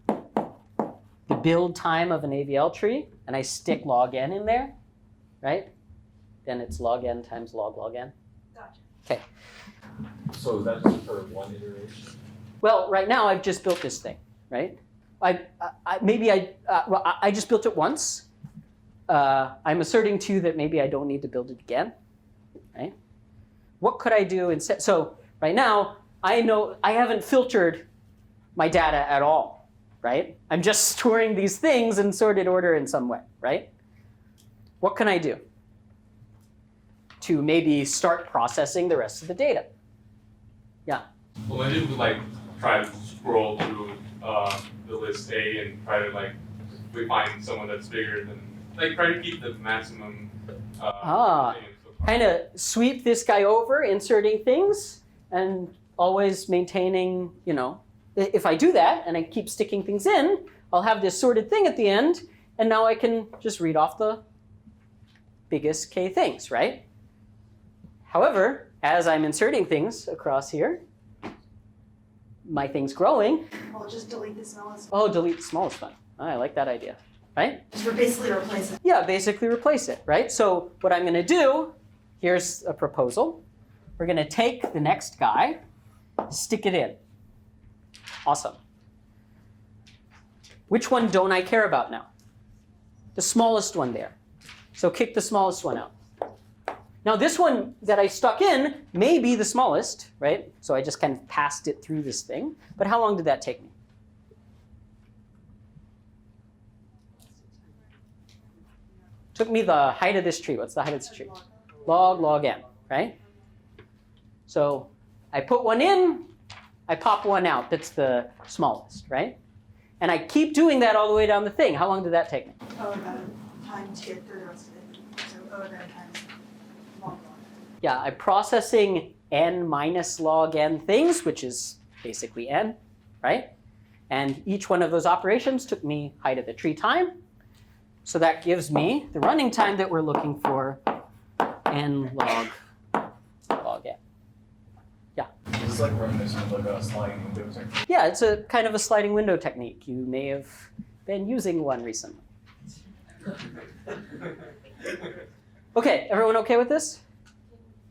the build time of an AVL tree, and I stick log n in there, right? Then it's log n times log n. Gotcha. Okay. So is that just for one iteration? Well, right now I've just built this thing, right? I just built it once. I'm asserting too that maybe I don't need to build it again, right? What could I do instead? So right now I know I haven't filtered my data at all, right? I'm just storing these things in sorted order in some way, right? What can I do to maybe start processing the rest of the data? Yeah. Well, when you like try to scroll through the list A and try to like we find someone that's bigger than like try to keep the maximum. Thing so far. Kind of sweep this guy over, inserting things, and always maintaining, if I do that and I keep sticking things in, I'll have this sorted thing at the end, and now I can just read off the biggest K things, right? However, as I'm inserting things across here, my thing's growing. Well, just delete the smallest. Oh, delete the smallest one. I like that idea, right? Just basically replace it. Yeah, basically replace it, right? So what I'm going to do, here's a proposal. We're going to take the next guy, stick it in. Awesome. Which one don't I care about now? The smallest one there. So kick the smallest one out. Now this one that I stuck in may be the smallest, right? So I just kind of passed it through this thing. But how long did that take me? Took me the height of this tree. What's the height of this tree? Log n, right? So I put one in, I pop one out. That's the smallest, right? And I keep doing that all the way down the thing. How long did that take me? About time to get through the rest of it. So then times log. Yeah, I'm processing n minus log n things, which is basically n, right? And each one of those operations took me height of the tree time. So that gives me the running time that we're looking for, n log n. Yeah. It's like reminiscent of like a sliding window technique. Yeah, it's a kind of a sliding window technique. You may have been using one recently. Okay, everyone okay with this?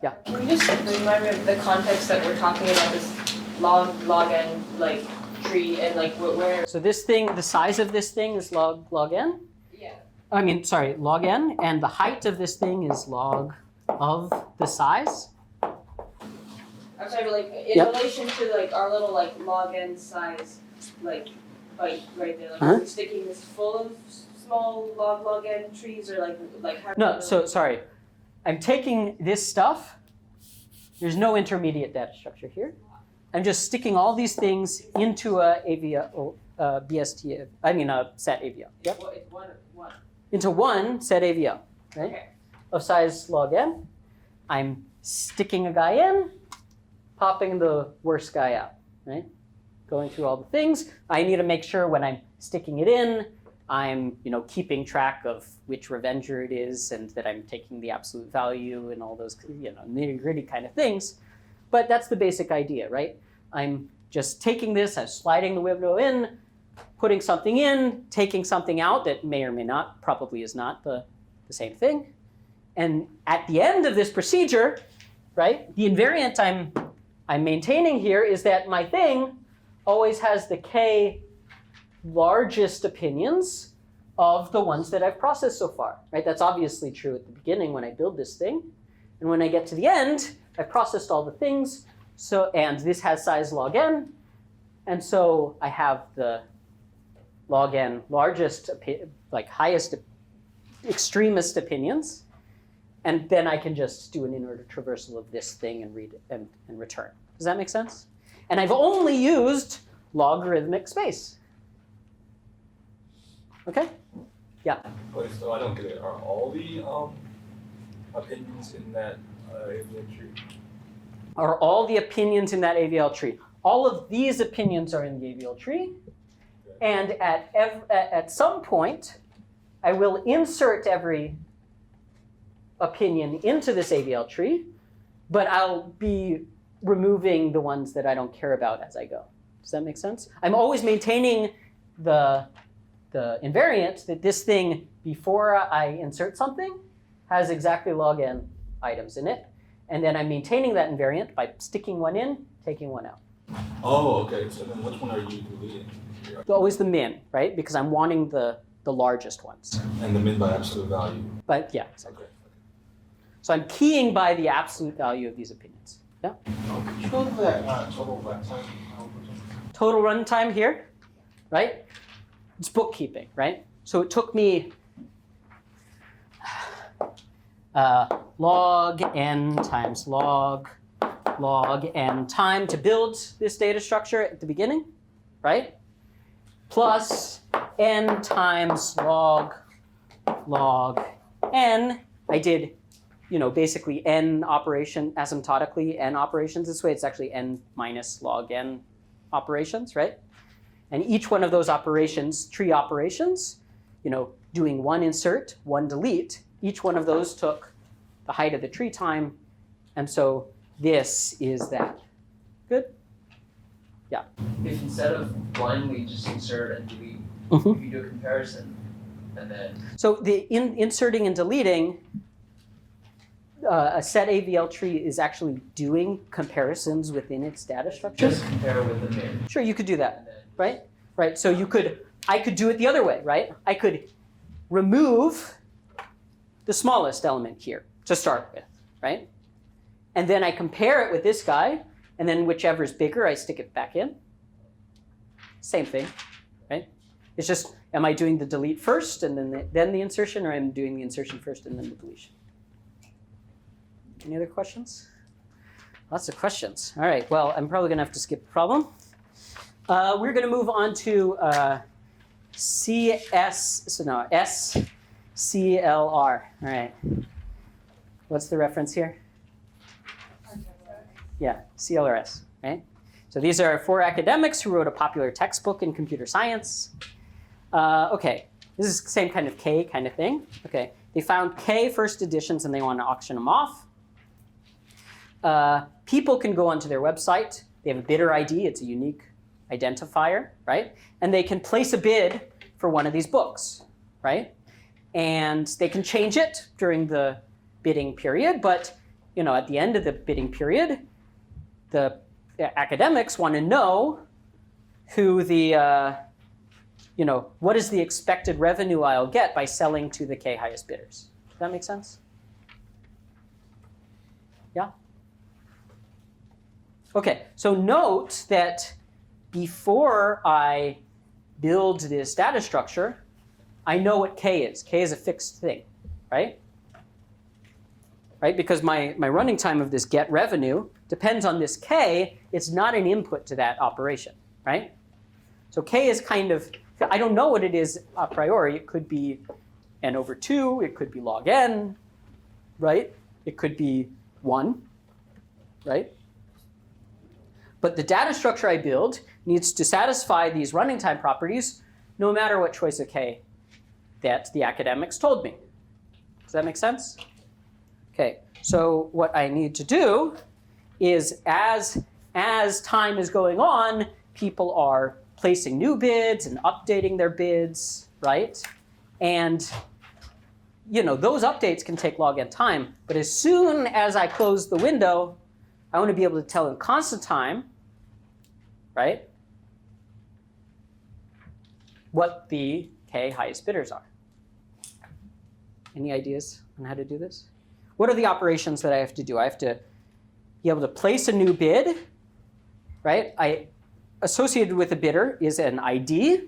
Yeah. Can you just remind me of the context that we're talking about this log n like tree and like where? So this thing, the size of this thing is log n. Yeah. Log n, and the height of this thing is log of the size. I'm sorry, but like in relation to like our little like log n size like bite right there, like are we sticking this full of small log n trees or like how? No, so sorry. I'm taking this stuff. There's no intermediate data structure here. I'm just sticking all these things into a set AVL. Yep. Well, it's one. Into one set AVL, right? Okay. Of size log n. I'm sticking a guy in, popping the worst guy out, right? Going through all the things. I need to make sure when I'm sticking it in, I'm keeping track of which revenger it is and that I'm taking the absolute value and all those nitty-gritty kind of things. But that's the basic idea, right? I'm just taking this, I'm sliding the window in, putting something in, taking something out that may or may not, probably is not the same thing. And at the end of this procedure, right, the invariant I'm maintaining here is that my thing always has the k largest opinions of the ones that I've processed so far, right? That's obviously true at the beginning when I build this thing. And when I get to the end, I've processed all the things, and this has size log n, and so I have the log n largest, highest, extremist opinions, and then I can just do an inward traversal of this thing and read it and return. Does that make sense? And I've only used logarithmic space. Okay? Yeah. Wait, so I don't get it. Are all the opinions in that AVL tree? Are all the opinions in that AVL tree? All of these opinions are in the AVL tree. And at some point, I will insert every opinion into this AVL tree, but I'll be removing the ones that I don't care about as I go. Does that make sense? I'm always maintaining the invariant that this thing, before I insert something, has exactly log n items in it. And then I'm maintaining that invariant by sticking one in, taking one out. Oh, okay. So then which one are you deleting? Always the min, right? Because I'm wanting the largest ones. And the min by absolute value. But yeah, exactly. Okay. So I'm keying by the absolute value of these opinions. Yeah? Could you go to that total runtime? Total runtime here, right? It's bookkeeping, right? So it took me log n times log log n time to build this data structure at the beginning, right? Plus n times log n. I did, basically n operation asymptotically n operations this way. It's actually n minus log n operations, right? And each one of those operations, tree operations, doing one insert, one delete, each one of those took the height of the tree time. And so this is that. Good? Yeah. If instead of blindly just insert and delete, Mhm. if you do a comparison, and then So the inserting and deleting, a set AVL tree is actually doing comparisons within its data structure. just compare with the bin, Sure, you could do that, and then right? Right. So I could do it the other way, right? I could remove the smallest element here to start with, right? And then I compare it with this guy, and then whichever is bigger, I stick it back in. Same thing, right? It's just, am I doing the delete first and then the insertion, or am I doing the insertion first and then the deletion? Any other questions? Lots of questions. All right, well, I'm probably gonna have to skip the problem. We're gonna move on to SCLR. All right. What's the reference here? Yeah, CLRS, right? So these are 4 academics who wrote a popular textbook in computer science. Okay, this is the same kind of K kind of thing. Okay, they found K first editions and they want to auction them off. People can go onto their website. They have a bidder ID. It's a unique identifier, right? And they can place a bid for one of these books, right? And they can change it during the bidding period, but at the end of the bidding period, the academics want to know who what is the expected revenue I'll get by selling to the K highest bidders. Does that make sense? Yeah? Okay, so note that before I build this data structure, I know what K is. K is a fixed thing, right? Right, because my running time of this get revenue depends on this K. It's not an input to that operation, right? So K is kind of, I don't know what it is a priori. It could be n over 2. It could be log n, right? It could be 1, right? But the data structure I build needs to satisfy these running time properties no matter what choice of K that the academics told me. Does that make sense? Okay, so what I need to do is as time is going on, people are placing new bids and updating their bids, right? And those updates can take log n time, but as soon as I close the window, I want to be able to tell in constant time, right, what the K highest bidders are. Any ideas on how to do this? What are the operations that I have to do? I have to be able to place a new bid, right? Associated with a bidder is an ID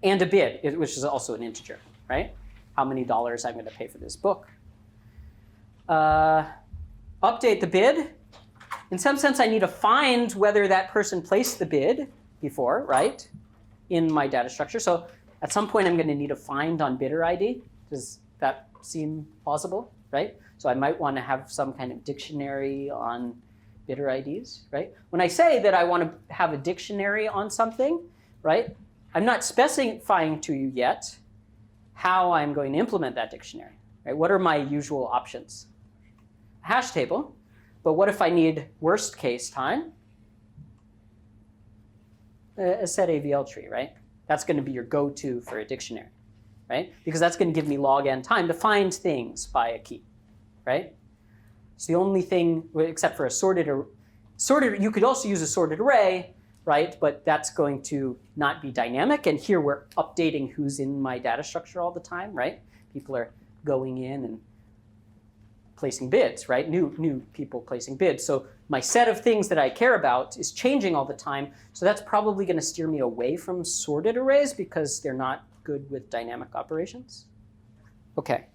and a bid, which is also an integer, right? How many dollars I'm going to pay for this book. Update the bid. In some sense, I need to find whether that person placed the bid before, right, in my data structure. So at some point, I'm going to need to find on bidder ID. Does that seem plausible, right? So I might want to have some kind of dictionary on bidder IDs, right? When I say that I want to have a dictionary on something, right, I'm not specifying to you yet how I'm going to implement that dictionary, right? What are my usual options? A hash table, but what if I need worst case time? A set AVL tree, right? That's going to be your go-to for a dictionary, right? Because that's going to give me log n time to find things by a key, right? It's the only thing, except for a sorted, you could also use a sorted array, right? But that's going to not be dynamic. And here we're updating who's in my data structure all the time, right? People are going in and placing bids, right? New people placing bids. So my set of things that I care about is changing all the time. So that's probably going to steer me away from sorted arrays because they're not good with dynamic operations. Okay,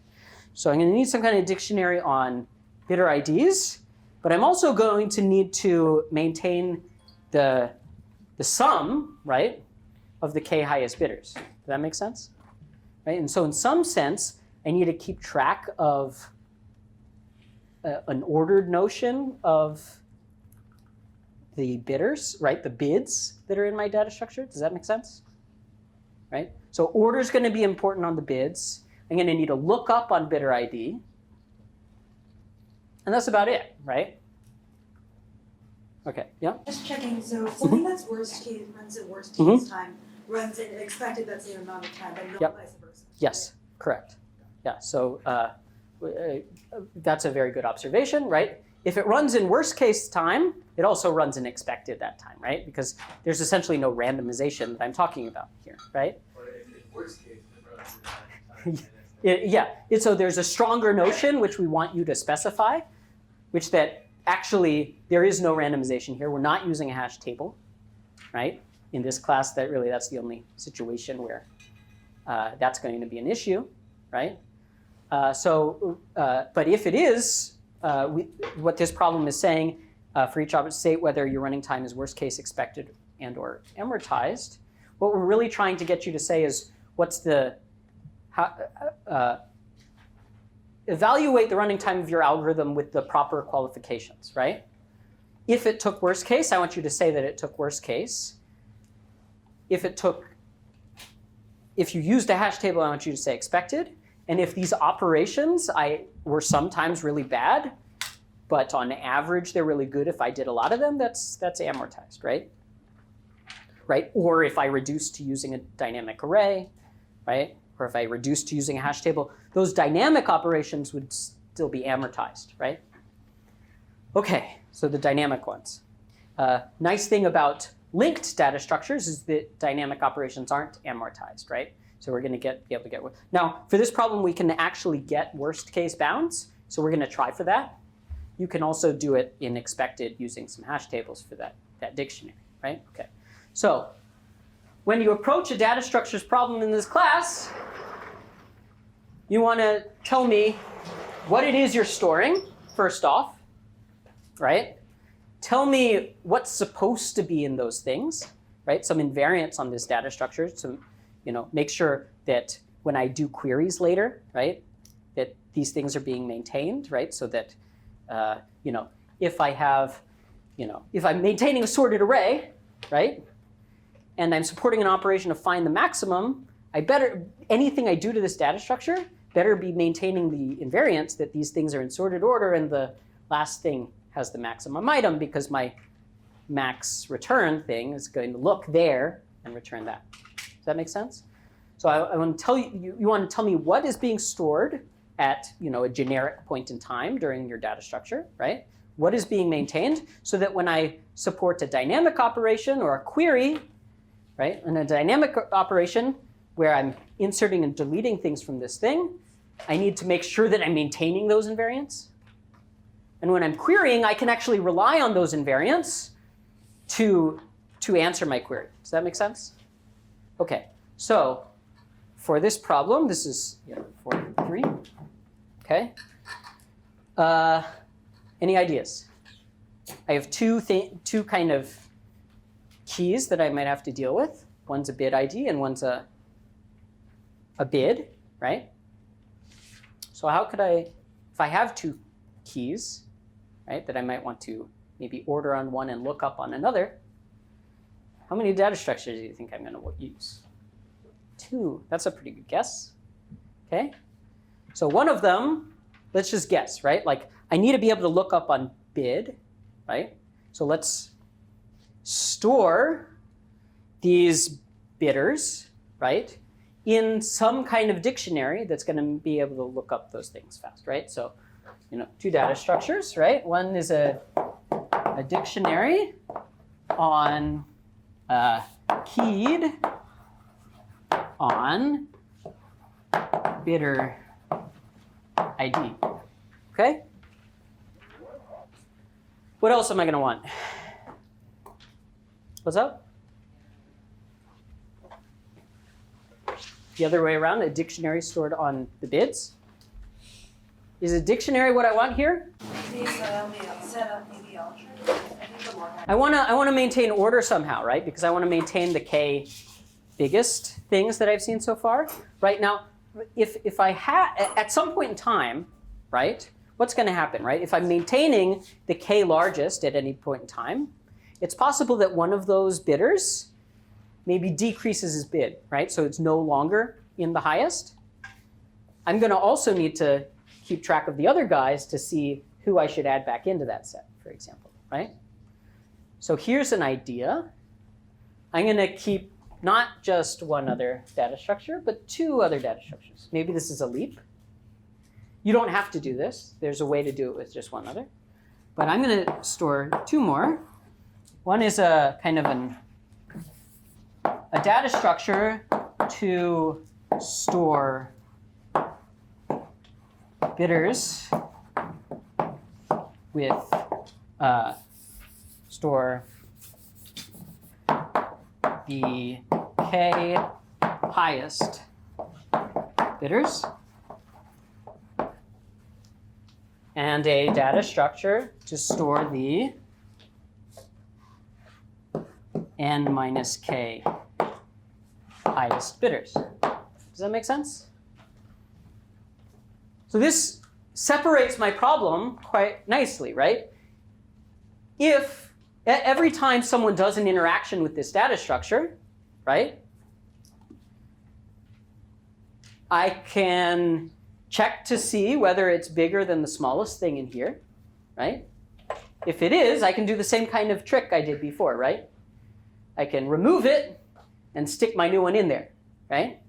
so I'm going to need some kind of dictionary on bidder IDs. But I'm also going to need to maintain the sum, right, of the k highest bidders. Does that make sense? Right? And so in some sense, I need to keep track of an ordered notion of the bidders, right? The bids that are in my data structure. Does that make sense? Right? So order is going to be important on the bids. I'm going to need a lookup on bidder ID. And that's about it, right? Okay, yeah? Just checking, so something that's worst case, runs at worst case time, runs in expected that same amount of time, but not Yep. vice versa. Yes, correct. Yeah, so that's a very good observation, right? If it runs in worst case time, it also runs in expected that time, right? Because there's essentially no randomization that I'm talking about here, right? But in worst case, it runs in time. Yeah, so there's a stronger notion which we want you to specify, which that actually there is no randomization here. We're not using a hash table, right? In this class, that's the only situation where that's going to be an issue, right? But if it is, what this problem is saying, for each object state, whether your running time is worst case expected and or amortized, what we're really trying to get you to say is evaluate the running time of your algorithm with the proper qualifications, right? If it took worst case, I want you to say that it took worst case. If you used a hash table, I want you to say expected. And if these operations were sometimes really bad, but on average they're really good if I did a lot of them, that's amortized, right? Right? Or if I reduced to using a dynamic array, right? Or if I reduced to using a hash table, those dynamic operations would still be amortized, right? Okay, so the dynamic ones. Nice thing about linked data structures is that dynamic operations aren't amortized, right? So we're going to be able to get. Now, for this problem, we can actually get worst case bounds. So we're going to try for that. You can also do it in expected using some hash tables for that dictionary, right? Okay. So when you approach a data structures problem in this class, you want to tell me what it is you're storing, first off, right? Tell me what's supposed to be in those things, right? Some invariants on this data structure. So, make sure that when I do queries later, right, that these things are being maintained, right? So that, if I have, if I'm maintaining a sorted array, right, and I'm supporting an operation to find the maximum, anything I do to this data structure better be maintaining the invariants that these things are in sorted order and the last thing has the maximum item, because my max return thing is going to look there and return that. Does that make sense? So I want to tell you, you want to tell me what is being stored at a generic point in time during your data structure, right? What is being maintained so that when I support a dynamic operation or a query, right, in a dynamic operation where I'm inserting and deleting things from this thing, I need to make sure that I'm maintaining those invariants. And when I'm querying, I can actually rely on those invariants to answer my query. Does that make sense? Okay, so for this problem, this is 43. Okay. Any ideas? I have two kind of keys that I might have to deal with. One's a bid ID and one's a bid, right? So how could if I have two keys, right, that I might want to maybe order on one and look up on another, how many data structures do you think I'm going to use? 2. That's a pretty good guess. Okay. So one of them, let's just guess, right? Like I need to be able to look up on bid, right? So let's store these bidders, right, in some kind of dictionary that's going to be able to look up those things fast, right? So, 2 data structures, right? One is a dictionary on keyed on bidder ID. Okay? What else am I going to want? What's up? The other way around, a dictionary stored on the bids. Is a dictionary what I want here? Set up ABL trees. I think the more I want to maintain order somehow, right? Because I want to maintain the k biggest things that I've seen so far. Right now, if I at some point in time, right? What's going to happen, right? If I'm maintaining the k largest at any point in time, it's possible that one of those bidders maybe decreases his bid, right? So it's no longer in the highest. I'm going to also need to keep track of the other guys to see who I should add back into that set, for example, right? So here's an idea. I'm going to keep not just one other data structure, but two other data structures. Maybe this is a leap. You don't have to do this. There's a way to do it with just one other. But I'm going to store two more. One is a kind of a data structure to store bidders with store the k highest bidders, and a data structure to store the n minus k highest bidders. Does that make sense? So this separates my problem quite nicely, right? If every time someone does an interaction with this data structure, right, I can check to see whether it's bigger than the smallest thing in here, right? If it is, I can do the same kind of trick I did before, right? I can remove it and stick my new one in there, right?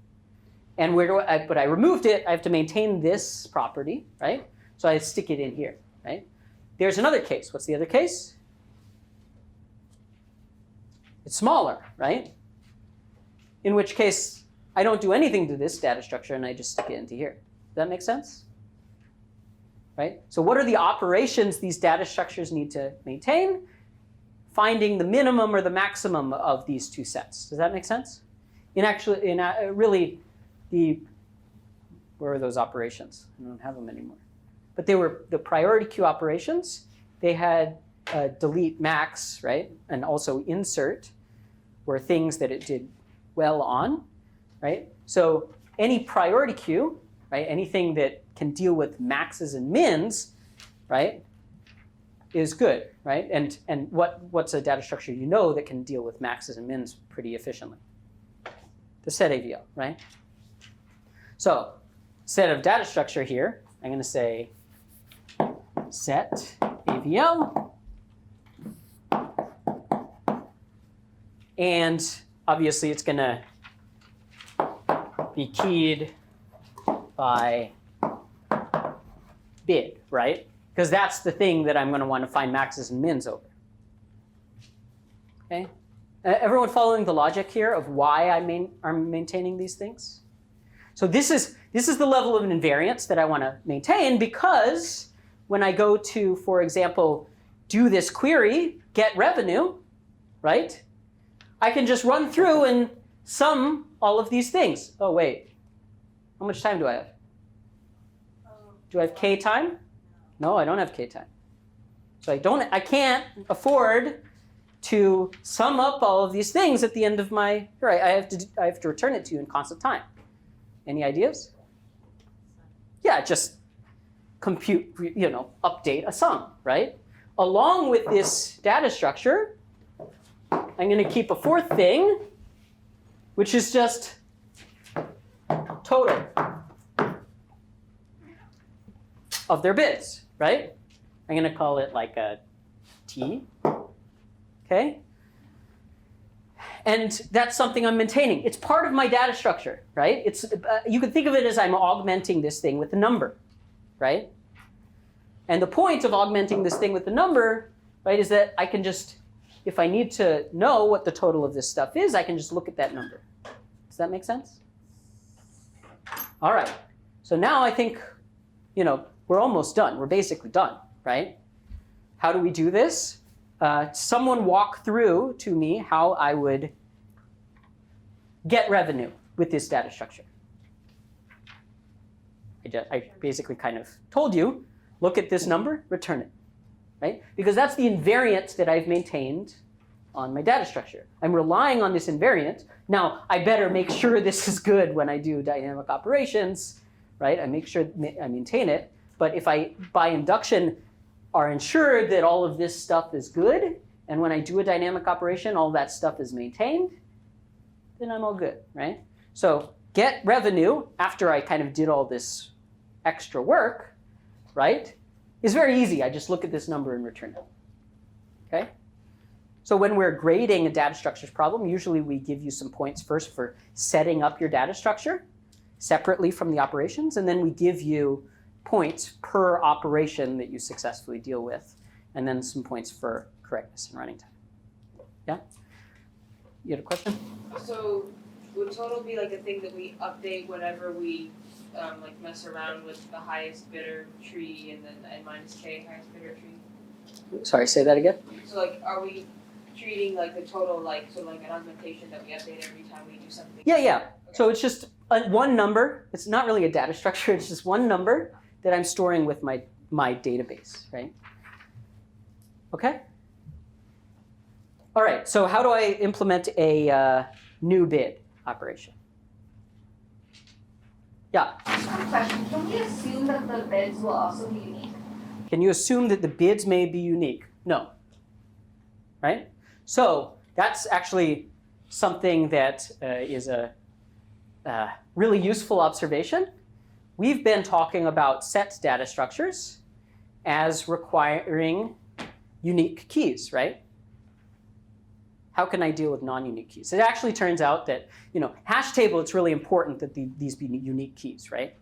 And but I removed it, I have to maintain this property, right? So I stick it in here, right? There's another case. What's the other case? It's smaller, right? In which case, I don't do anything to this data structure and I just stick it into here. Does that make sense? Right? So what are the operations these data structures need to maintain? Finding the minimum or the maximum of these two sets. Does that make sense? Really, where are those operations? I don't have them anymore. But they were the priority queue operations. They had delete max, right? And also insert were things that it did well on, right? So any priority queue, right? Anything that can deal with maxes and mins, right? Is good, right? And what's a data structure you know that can deal with maxes and mins pretty efficiently? The set AVL, right? So set of data structure here, I'm going to say set AVL. And obviously it's going to be keyed by bid, right? Because that's the thing that I'm going to want to find maxes and mins over. Okay? Everyone following the logic here of why I'm maintaining these things? So this is the level of invariance that I want to maintain, because when I go to, for example, do this query, get revenue, right? I can just run through and sum all of these things. Oh, wait. How much time do I have? Do I have k time? No, I don't have k time. So I can't afford to sum up all of these things at the end of my, right? I have to return it to you in constant time. Any ideas? Yeah, just compute, update a sum, right? Along with this data structure, I'm going to keep a fourth thing, which is just total of their bids, right? I'm going to call it like a T, okay? And that's something I'm maintaining. It's part of my data structure, right? You can think of it as I'm augmenting this thing with a number, right? And the point of augmenting this thing with the number, right, is that I can just, if I need to know what the total of this stuff is, I can just look at that number. Does that make sense? All right. So now I think, we're almost done. We're basically done, right? How do we do this? Someone walk through to me how I would get revenue with this data structure. I basically kind of told you, look at this number, return it, right? Because that's the invariant that I've maintained on my data structure. I'm relying on this invariant. Now, I better make sure this is good when I do dynamic operations, right? I make sure I maintain it. But if I, by induction, are ensured that all of this stuff is good, and when I do a dynamic operation, all that stuff is maintained, then I'm all good, right? So get revenue, after I kind of did all this extra work, right, is very easy. I just look at this number and return it, okay? So when we're grading a data structures problem, usually we give you some points first for setting up your data structure separately from the operations, and then we give you points per operation that you successfully deal with, and then some points for correctness and running time. Yeah? You had a question? So would total be like a thing that we update whenever we like mess around with the highest bidder tree and then n minus k highest bidder tree? Sorry, say that again? So like are we treating like the total like sort of like an augmentation that we update every time we do something? Yeah, yeah. Okay. So it's just one number. It's not really a data structure. It's just one number that I'm storing with my database, right? Okay? All right, so how do I implement a new bid operation? Yeah? Just one question, can we assume that the bids will also be unique? Can you assume that the bids may be unique? No. Right? So that's actually something that is a really useful observation. We've been talking about set data structures as requiring unique keys, right? How can I deal with non-unique keys? It actually turns out that, hash table, it's really important that these be unique keys, right?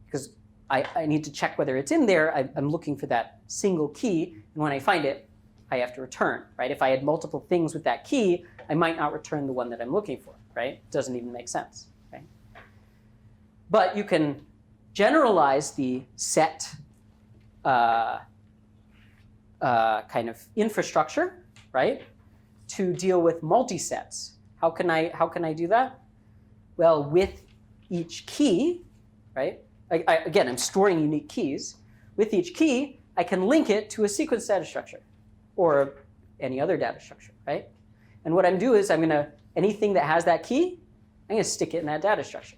Because I need to check whether it's in there. I'm looking for that single key, and when I find it, I have to return, right? If I had multiple things with that key, I might not return the one that I'm looking for, right? It doesn't even make sense, right? But you can generalize the set kind of infrastructure, right, to deal with multi-sets. How can I do that? Well, with each key, right? Again, I'm storing unique keys. With each key, I can link it to a sequence data structure or any other data structure, right? And what I'm doing is anything that has that key, I'm gonna stick it in that data structure,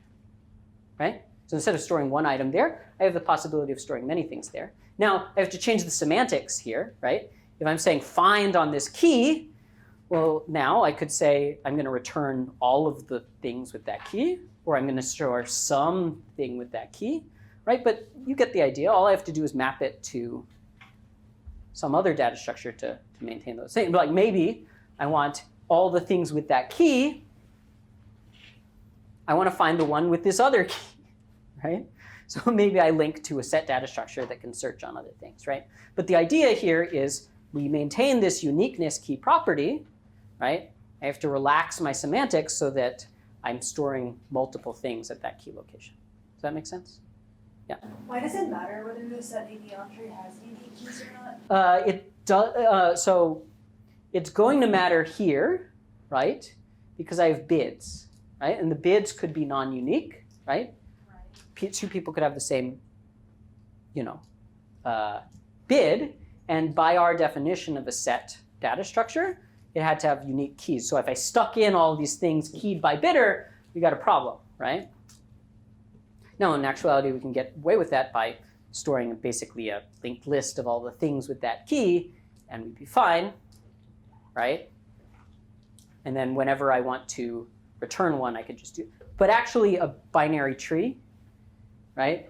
right? So instead of storing one item there, I have the possibility of storing many things there. Now, I have to change the semantics here, right? If I'm saying find on this key, well, now I could say I'm going to return all of the things with that key, or I'm going to store something with that key, right? But you get the idea. All I have to do is map it to some other data structure to maintain those things. Like maybe I want all the things with that key. I want to find the one with this other key, right? So maybe I link to a set data structure that can search on other things, right? But the idea here is we maintain this uniqueness key property, right? I have to relax my semantics so that I'm storing multiple things at that key location. Does that make sense? Yeah. Why does it matter whether the set APL tree has unique keys or not? It does. So it's going to matter here, right? Because I have bids, right? And the bids could be non-unique, right? Two people could have the same, bid, and by our definition of a set data structure, it had to have unique keys. So if I stuck in all these things keyed by bidder, we got a problem, right? Now, in actuality, we can get away with that by storing basically a linked list of all the things with that key, and we'd be fine, right? And then whenever I want to return one, I could just do. But actually, a binary tree, right,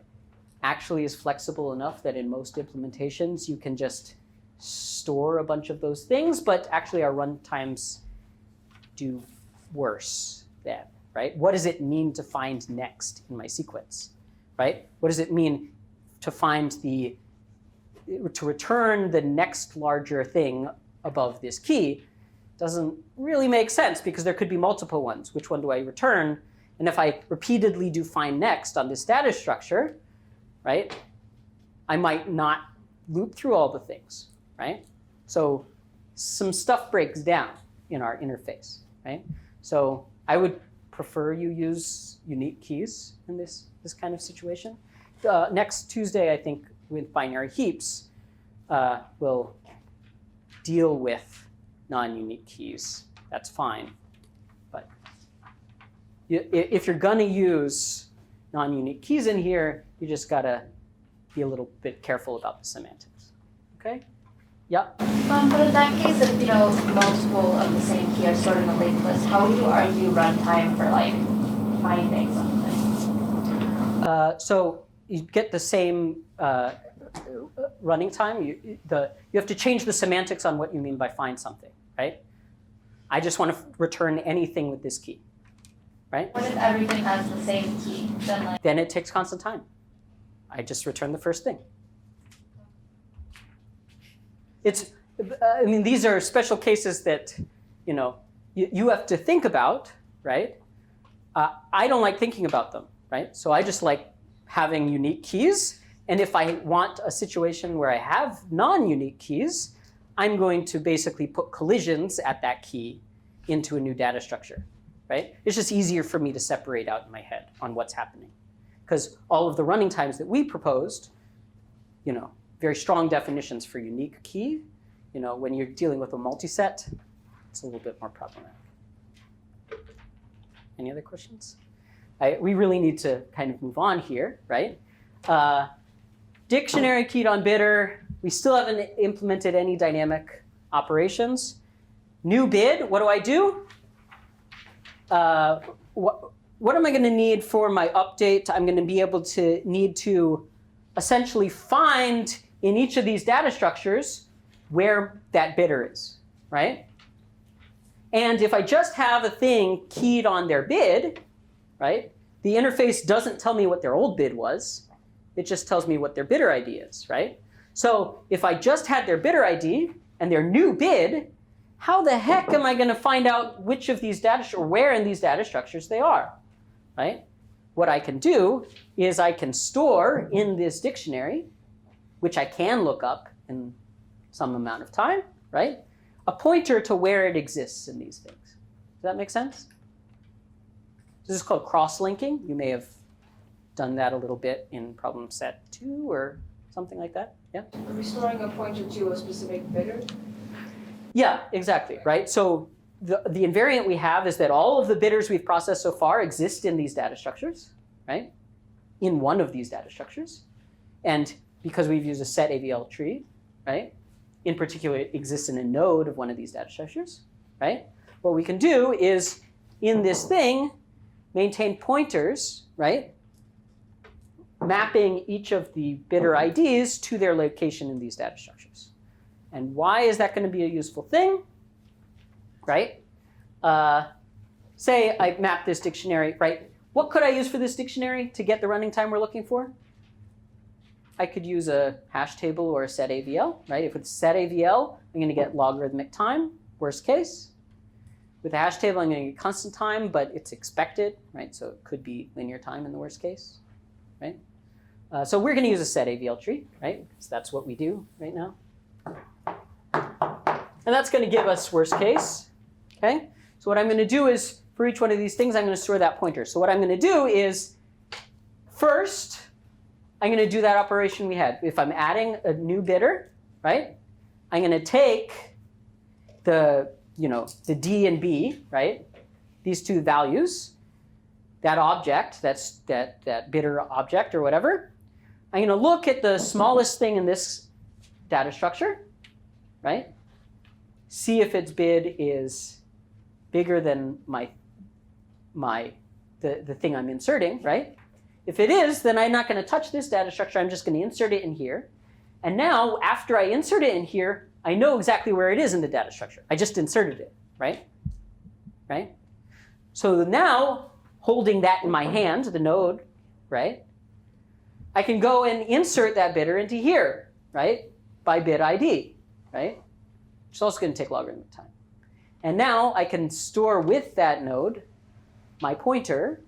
actually is flexible enough that in most implementations you can just store a bunch of those things, but actually our runtimes do worse than, right? What does it mean to find next in my sequence, right? What does it mean to to return the next larger thing above this key? Doesn't really make sense because there could be multiple ones. Which one do I return? And if I repeatedly do find next on this data structure, right, I might not loop through all the things, right? So some stuff breaks down in our interface, right? So I would prefer you use unique keys in this kind of situation. Next Tuesday, I think with binary heaps will deal with non-unique keys. That's fine. But if you're going to use non-unique keys in here, you just got to be a little bit careful about the semantics. Okay? Yeah? But in that case, if multiple of the same key are stored in a linked list, how would you argue runtime for like finding something? So you get the same running time. You have to change the semantics on what you mean by find something, right? I just want to return anything with this key, right? What if everything has the same key? Then it takes constant time. I just return the first thing. These are special cases that, you have to think about, right? I don't like thinking about them, right? So I just like having unique keys. And if I want a situation where I have non-unique keys, I'm going to basically put collisions at that key into a new data structure, right? It's just easier for me to separate out in my head on what's happening. Because all of the running times that we proposed, very strong definitions for unique key. When you're dealing with a multiset, it's a little bit more problematic. Any other questions? We really need to kind of move on here, right? Dictionary keyed on bidder. We still haven't implemented any dynamic operations. New bid, what do? What am I going to need for my update? I'm going to be able to need to essentially find in each of these data structures where that bidder is, right? And if I just have a thing keyed on their bid, right, the interface doesn't tell me what their old bid was. It just tells me what their bidder ID is, right? So if I just had their bidder ID and their new bid, how the heck am I going to find out which of these data or where in these data structures they are, right? What I can do is I can store in this dictionary, which I can look up in some amount of time, right? A pointer to where it exists in these things. Does that make sense? This is called cross-linking. You may have done that a little bit in problem set 2 or something like that. Yeah? Are we storing a pointer to a specific bidder? Yeah, exactly, right? So the invariant we have is that all of the bidders we've processed so far exist in these data structures, right? In one of these data structures. And because we've used a set AVL tree, right? In particular, it exists in a node of one of these data structures, right? What we can do is, in this thing, maintain pointers, right? Mapping each of the bidder IDs to their location in these data structures. And why is that going to be a useful thing, right? Say I map this dictionary, right? What could I use for this dictionary to get the running time we're looking for? I could use a hash table or a set AVL, right? If it's set AVL, I'm going to get logarithmic time, worst case. With a hash table, I'm going to get constant time, but it's expected, right? So it could be linear time in the worst case, right? So we're going to use a set AVL tree, right? Because that's what we do right now. And that's going to give us worst case, okay? So what I'm going to do is, for each one of these things, I'm going to store that pointer. So what I'm going to do is, first, I'm going to do that operation we had. If I'm adding a new bidder, right, I'm going to take the D and B, right, these two values, that object, that bidder object or whatever. I'm going to look at the smallest thing in this data structure, right, see if its bid is bigger than the thing I'm inserting, right? If it is, then I'm not going to touch this data structure. I'm just going to insert it in here. And now, after I insert it in here, I know exactly where it is in the data structure. I just inserted it, right? Right? So now, holding that in my hand, the node, right, I can go and insert that bidder into here, right, by bid ID, right? Which is also going to take logarithmic time. And now I can store with that node my pointer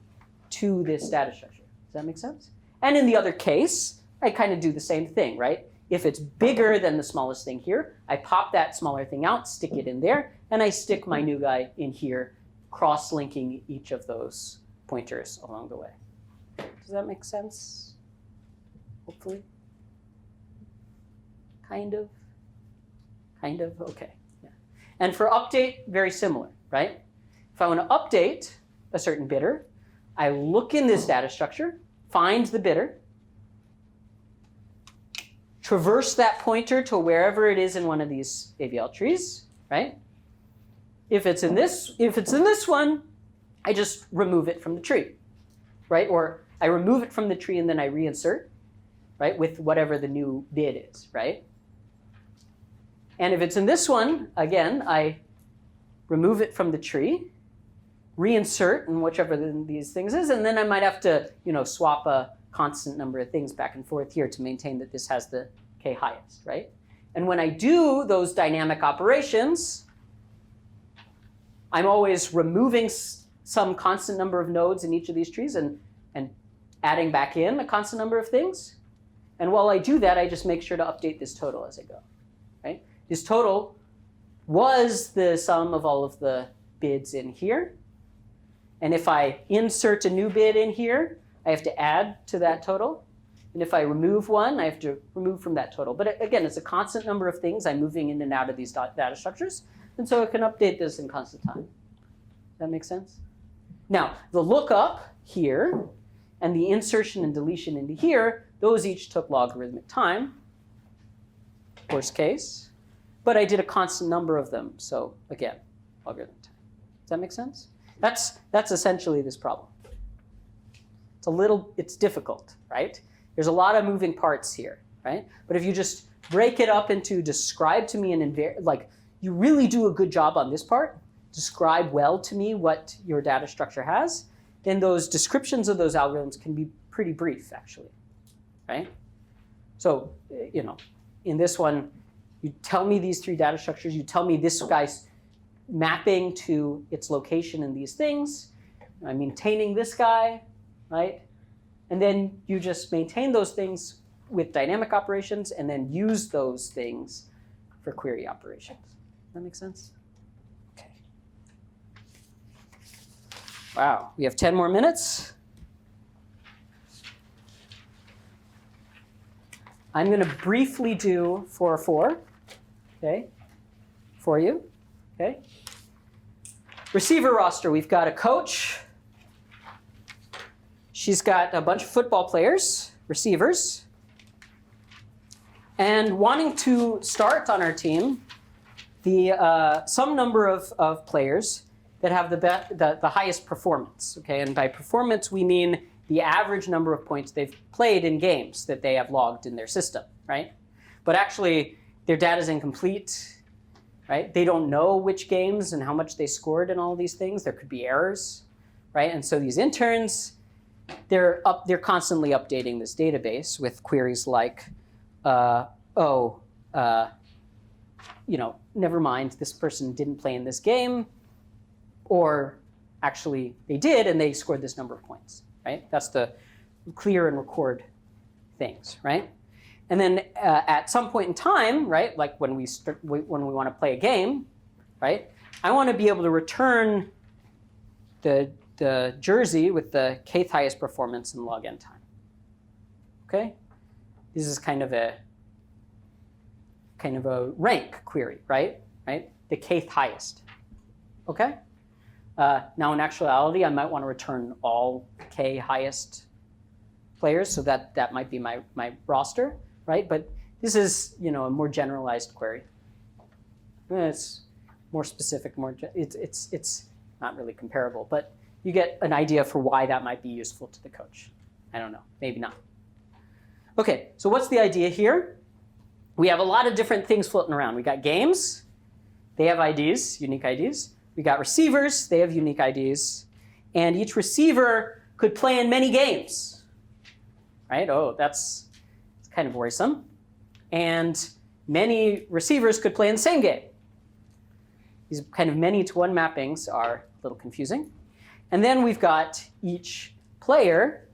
to this data structure. Does that make sense? And in the other case, I kind of do the same thing, right? If it's bigger than the smallest thing here, I pop that smaller thing out, stick it in there, and I stick my new guy in here, cross-linking each of those pointers along the way. Does that make sense? Hopefully. Kind of, okay. Yeah. And for update, very similar, right? If I want to update a certain bidder, I look in this data structure, find the bidder, traverse that pointer to wherever it is in one of these AVL trees, right? If it's in this one, I just remove it from the tree, right? Or I remove it from the tree and then I reinsert, right, with whatever the new bid is, right? And if it's in this one, again, I remove it from the tree, reinsert in whichever these things is, and then I might have to, swap a constant number of things back and forth here to maintain that this has the k highest, right? And when I do those dynamic operations, I'm always removing some constant number of nodes in each of these trees and adding back in a constant number of things. And while I do that, I just make sure to update this total as I go, right? This total was the sum of all of the bids in here. And if I insert a new bid in here, I have to add to that total. And if I remove one, I have to remove from that total. But again, it's a constant number of things I'm moving in and out of these data structures. And so I can update this in constant time. Does that make sense? Now, the lookup here and the insertion and deletion into here, those each took logarithmic time, worst case. But I did a constant number of them. So again, logarithmic time. Does that make sense? That's essentially this problem. It's difficult, right? There's a lot of moving parts here, right? But if you just break it up into describe to me you really do a good job on this part, describe well to me what your data structure has, then those descriptions of those algorithms can be pretty brief, actually, right? So, in this one, you tell me these three data structures, you tell me this guy's mapping to its location in these things, I'm maintaining this guy, right? And then you just maintain those things with dynamic operations and then use those things for query operations. Does that make sense? Okay. Wow, we have 10 more minutes. I'm going to briefly do 404, okay, for you, okay? Receiver roster, we've got a coach. She's got a bunch of football players, receivers. And wanting to start on our team, some number of players that have the highest performance, okay? And by performance, we mean the average number of points they've played in games that they have logged in their system, right? But actually, their data is incomplete, right? They don't know which games and how much they scored and all of these things. There could be errors, right? And so these interns, they're constantly updating this database with queries like, never mind, this person didn't play in this game, or actually they did and they scored this number of points, right? That's the clear and record things, right? And then at some point in time, right, like when we want to play a game, right, I want to be able to return the jersey with the kth highest performance in log n time. Okay, this is kind of a rank query, right? The kth highest. Okay. Now in actuality, I might want to return all k highest players, so that might be my roster, right? But this is a more generalized query. It's more specific, it's not really comparable, but you get an idea for why that might be useful to the coach. I don't know, maybe not. Okay, so what's the idea here? We have a lot of different things floating around. We got games, they have IDs, unique IDs. We got receivers, they have unique IDs. And each receiver could play in many games, right? Oh, it's kind of worrisome. And many receivers could play in the same game. These kind of many-to-one mappings are a little confusing. And then we've got each player,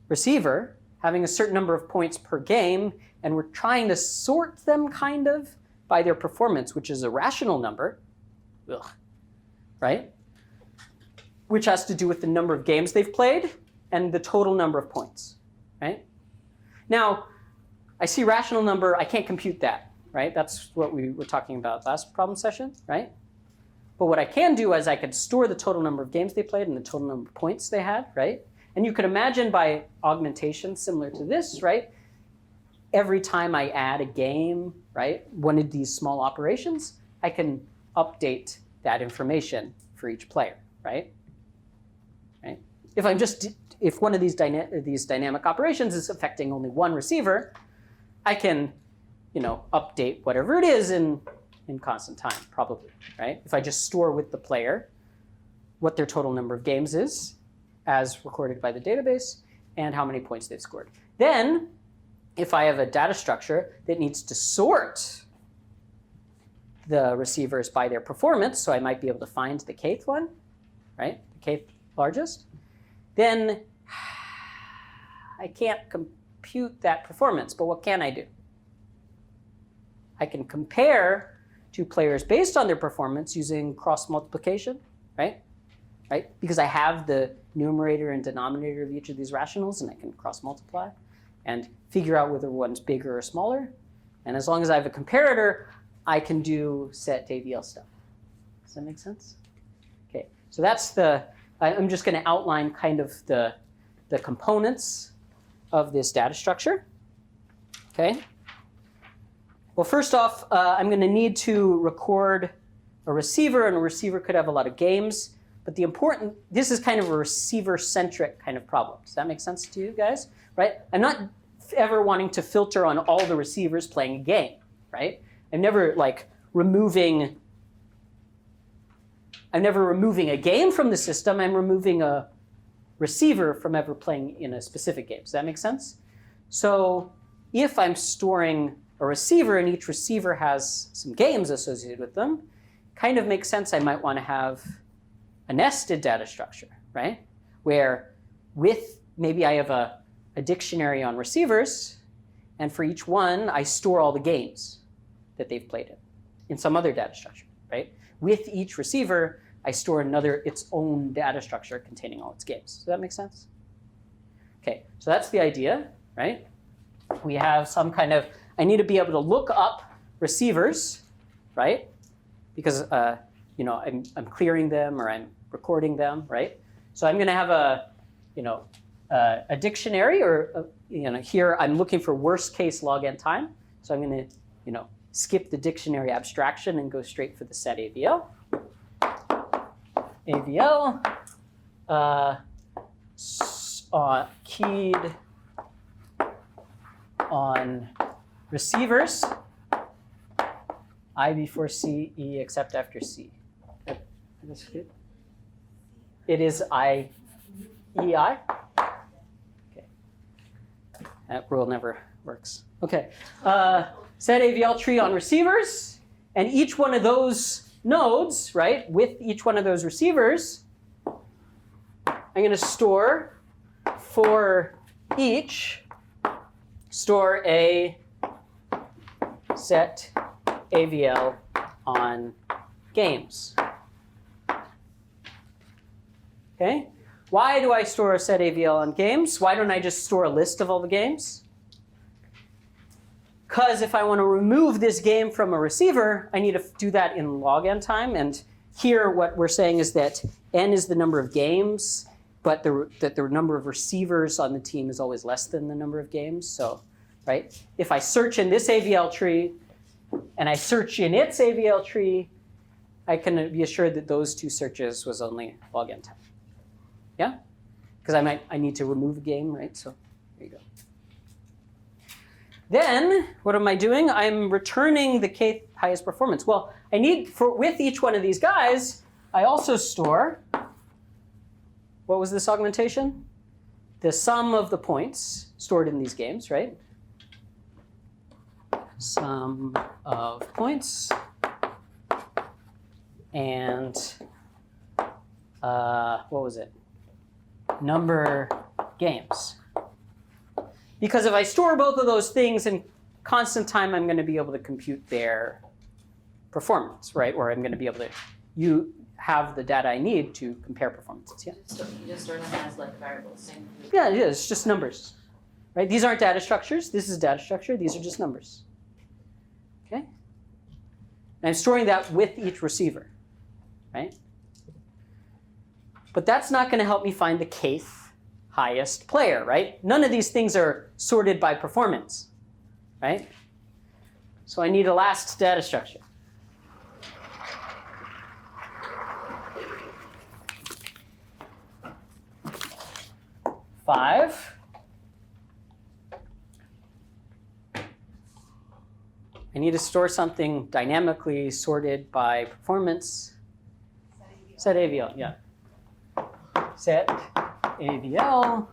receiver, having a certain number of points per game, and we're trying to sort them kind of by their performance, which is a rational number, right? Which has to do with the number of games they've played and the total number of points, right? Now, I see rational number, I can't compute that, right? That's what we were talking about last problem session, right? But what I can do is I could store the total number of games they played and the total number of points they had, right? And you could imagine by augmentation similar to this, right? Every time I add a game, right, one of these small operations, I can update that information for each player, right? Right? If one of these dynamic operations is affecting only one receiver, I can, update whatever it is in constant time, probably, right? If I just store with the player what their total number of games is, as recorded by the database, and how many points they've scored. Then, if I have a data structure that needs to sort the receivers by their performance, so I might be able to find the kth one, right? The kth largest, then I can't compute that performance, but what can I do? I can compare two players based on their performance using cross multiplication, right? Right? Because I have the numerator and denominator of each of these rationals, and I can cross multiply and figure out whether one's bigger or smaller. And as long as I have a comparator, I can do set AVL stuff. Does that make sense? Okay, so that's I'm just going to outline kind of the components of this data structure. Okay. Well, first off, I'm going to need to record a receiver, and a receiver could have a lot of games. But this is kind of a receiver-centric kind of problem. Does that make sense to you guys? Right? I'm not ever wanting to filter on all the receivers playing a game, right? I'm never removing a game from the system. I'm removing a receiver from ever playing in a specific game. Does that make sense? So if I'm storing a receiver and each receiver has some games associated with them, kind of makes sense I might want to have a nested data structure, right? Where maybe I have a dictionary on receivers, and for each one, I store all the games that they've played in some other data structure, right? With each receiver, I store its own data structure containing all its games. Does that make sense? Okay, so that's the idea, right? We have some kind of, I need to be able to look up receivers, right? Because I'm clearing them or I'm recording them, right? So I'm going to have a dictionary, or here I'm looking for worst case log n time. So I'm going to skip the dictionary abstraction and go straight for the set AVL. AVL keyed on receivers, I before C, E except after C. It is I, EI? Okay. That rule never works. Okay. Set AVL tree on receivers, and each one of those nodes, right, with each one of those receivers, I'm going to store a set AVL on games. Okay? Why do I store a set AVL on games? Why don't I just store a list of all the games? Because if I want to remove this game from a receiver, I need to do that in log n time. And here what we're saying is that n is the number of games, but that the number of receivers on the team is always less than the number of games. So, right? If I search in this AVL tree and I search in its AVL tree, I can be assured that those two searches was only log n time. Yeah? Because I need to remove a game, right? So there you go. Then, what am I doing? I'm returning the kth highest performance. Well, with each one of these guys, I also store, what was this augmentation? The sum of the points stored in these games, right? Sum of points. And what was it? Number games. Because if I store both of those things in constant time, I'm going to be able to compute their performance, right? Or I'm going to be able to have the data I need to compare performances. Yeah. You just store them as like variables. Yeah, it is. It's just numbers, right? These aren't data structures. This is data structure. These are just numbers. Okay? And I'm storing that with each receiver, right? But that's not going to help me find the kth highest player, right? None of these things are sorted by performance, right? So I need a last data structure. Five. I need to store something dynamically sorted by performance. Set AVL, yeah. Set AVL,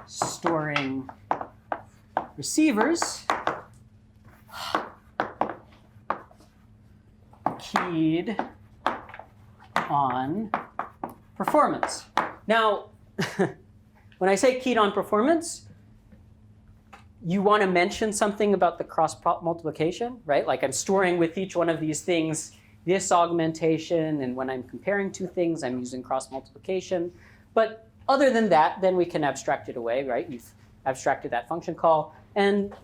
storing receivers, keyed on performance. Now, when I say keyed on performance, you want to mention something about the cross multiplication, right? Like I'm storing with each one of these things this augmentation, and when I'm comparing two things, I'm using cross multiplication. But other than that, then we can abstract it away, right? You've abstracted that function call, and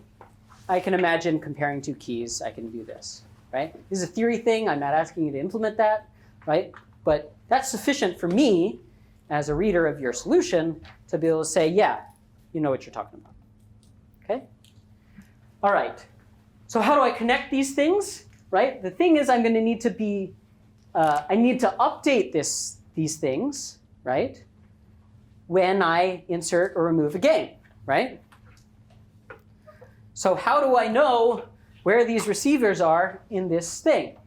I can imagine comparing two keys, I can do this, right? This is a theory thing. I'm not asking you to implement that, right? But that's sufficient for me as a reader of your solution to be able to say, yeah, you know what you're talking about. Okay? All right. So how do I connect these things, right? The thing is I'm going to need to be, I need to update these things, right? When I insert or remove a game, right? So how do I know where these receivers are in this thing?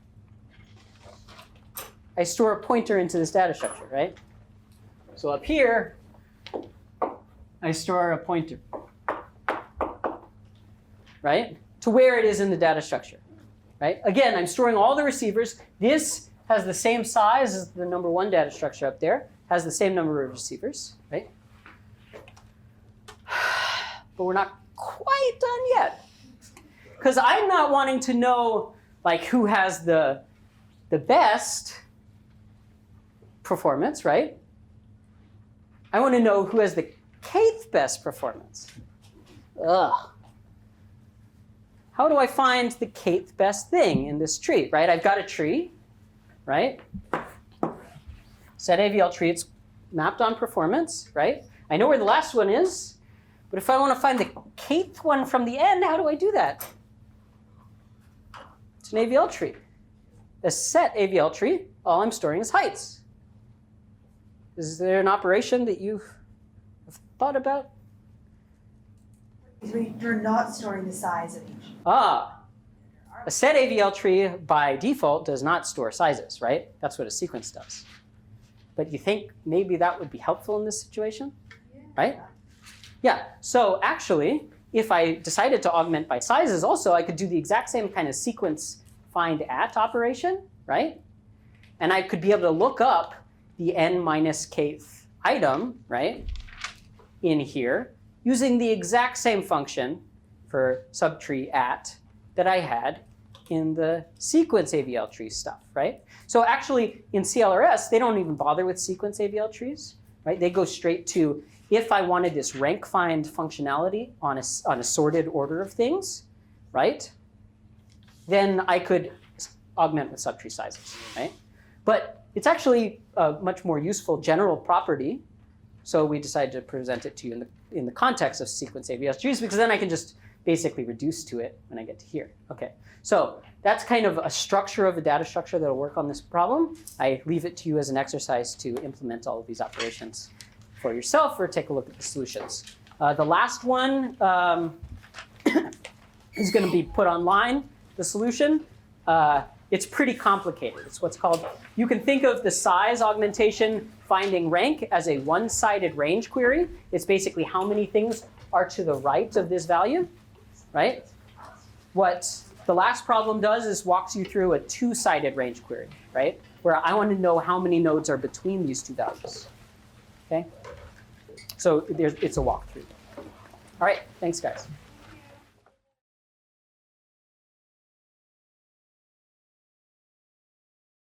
I store a pointer into this data structure, right? So up here, I store a pointer, right? To where it is in the data structure, right? Again, I'm storing all the receivers. This has the same size as the number one data structure up there, has the same number of receivers, right? But we're not quite done yet. Because I'm not wanting to know like who has the best performance, right? I want to know who has the kth best performance. Ugh. How do I find the kth best thing in this tree, right? I've got a tree, right? Set AVL tree, it's mapped on performance, right? I know where the last one is, but if I want to find the kth one from the end, how do I do that? It's an AVL tree. A set AVL tree, all I'm storing is heights. Is there an operation that you've thought about? You're not storing the size of each. Ah, a set AVL tree by default does not store sizes, right? That's what a sequence does. But you think maybe that would be helpful in this situation, right? Yeah, so actually, if I decided to augment by sizes also, I could do the exact same kind of sequence find at operation, right? And I could be able to look up the n minus kth item, right, in here, using the exact same function for subtree at that I had in the sequence AVL tree stuff, right? So actually, in CLRS, they don't even bother with sequence AVL trees, right? They go straight to, if I wanted this rank find functionality on a sorted order of things, right, then I could augment with subtree sizes, right? But it's actually a much more useful general property, so we decided to present it to you in the context of sequence AVL trees, because then I can just basically reduce to it when I get to here. Okay, so that's kind of a structure of a data structure that will work on this problem. I leave it to you as an exercise to implement all of these operations for yourself or take a look at the solutions. The last one is going to be put online, the solution. It's pretty complicated. It's what's called, you can think of the size augmentation finding rank as a one-sided range query. It's basically how many things are to the right of this value, right? What the last problem does is walks you through a two-sided range query, right? Where I want to know how many nodes are between these two values, okay? So it's a walkthrough. All right, thanks guys.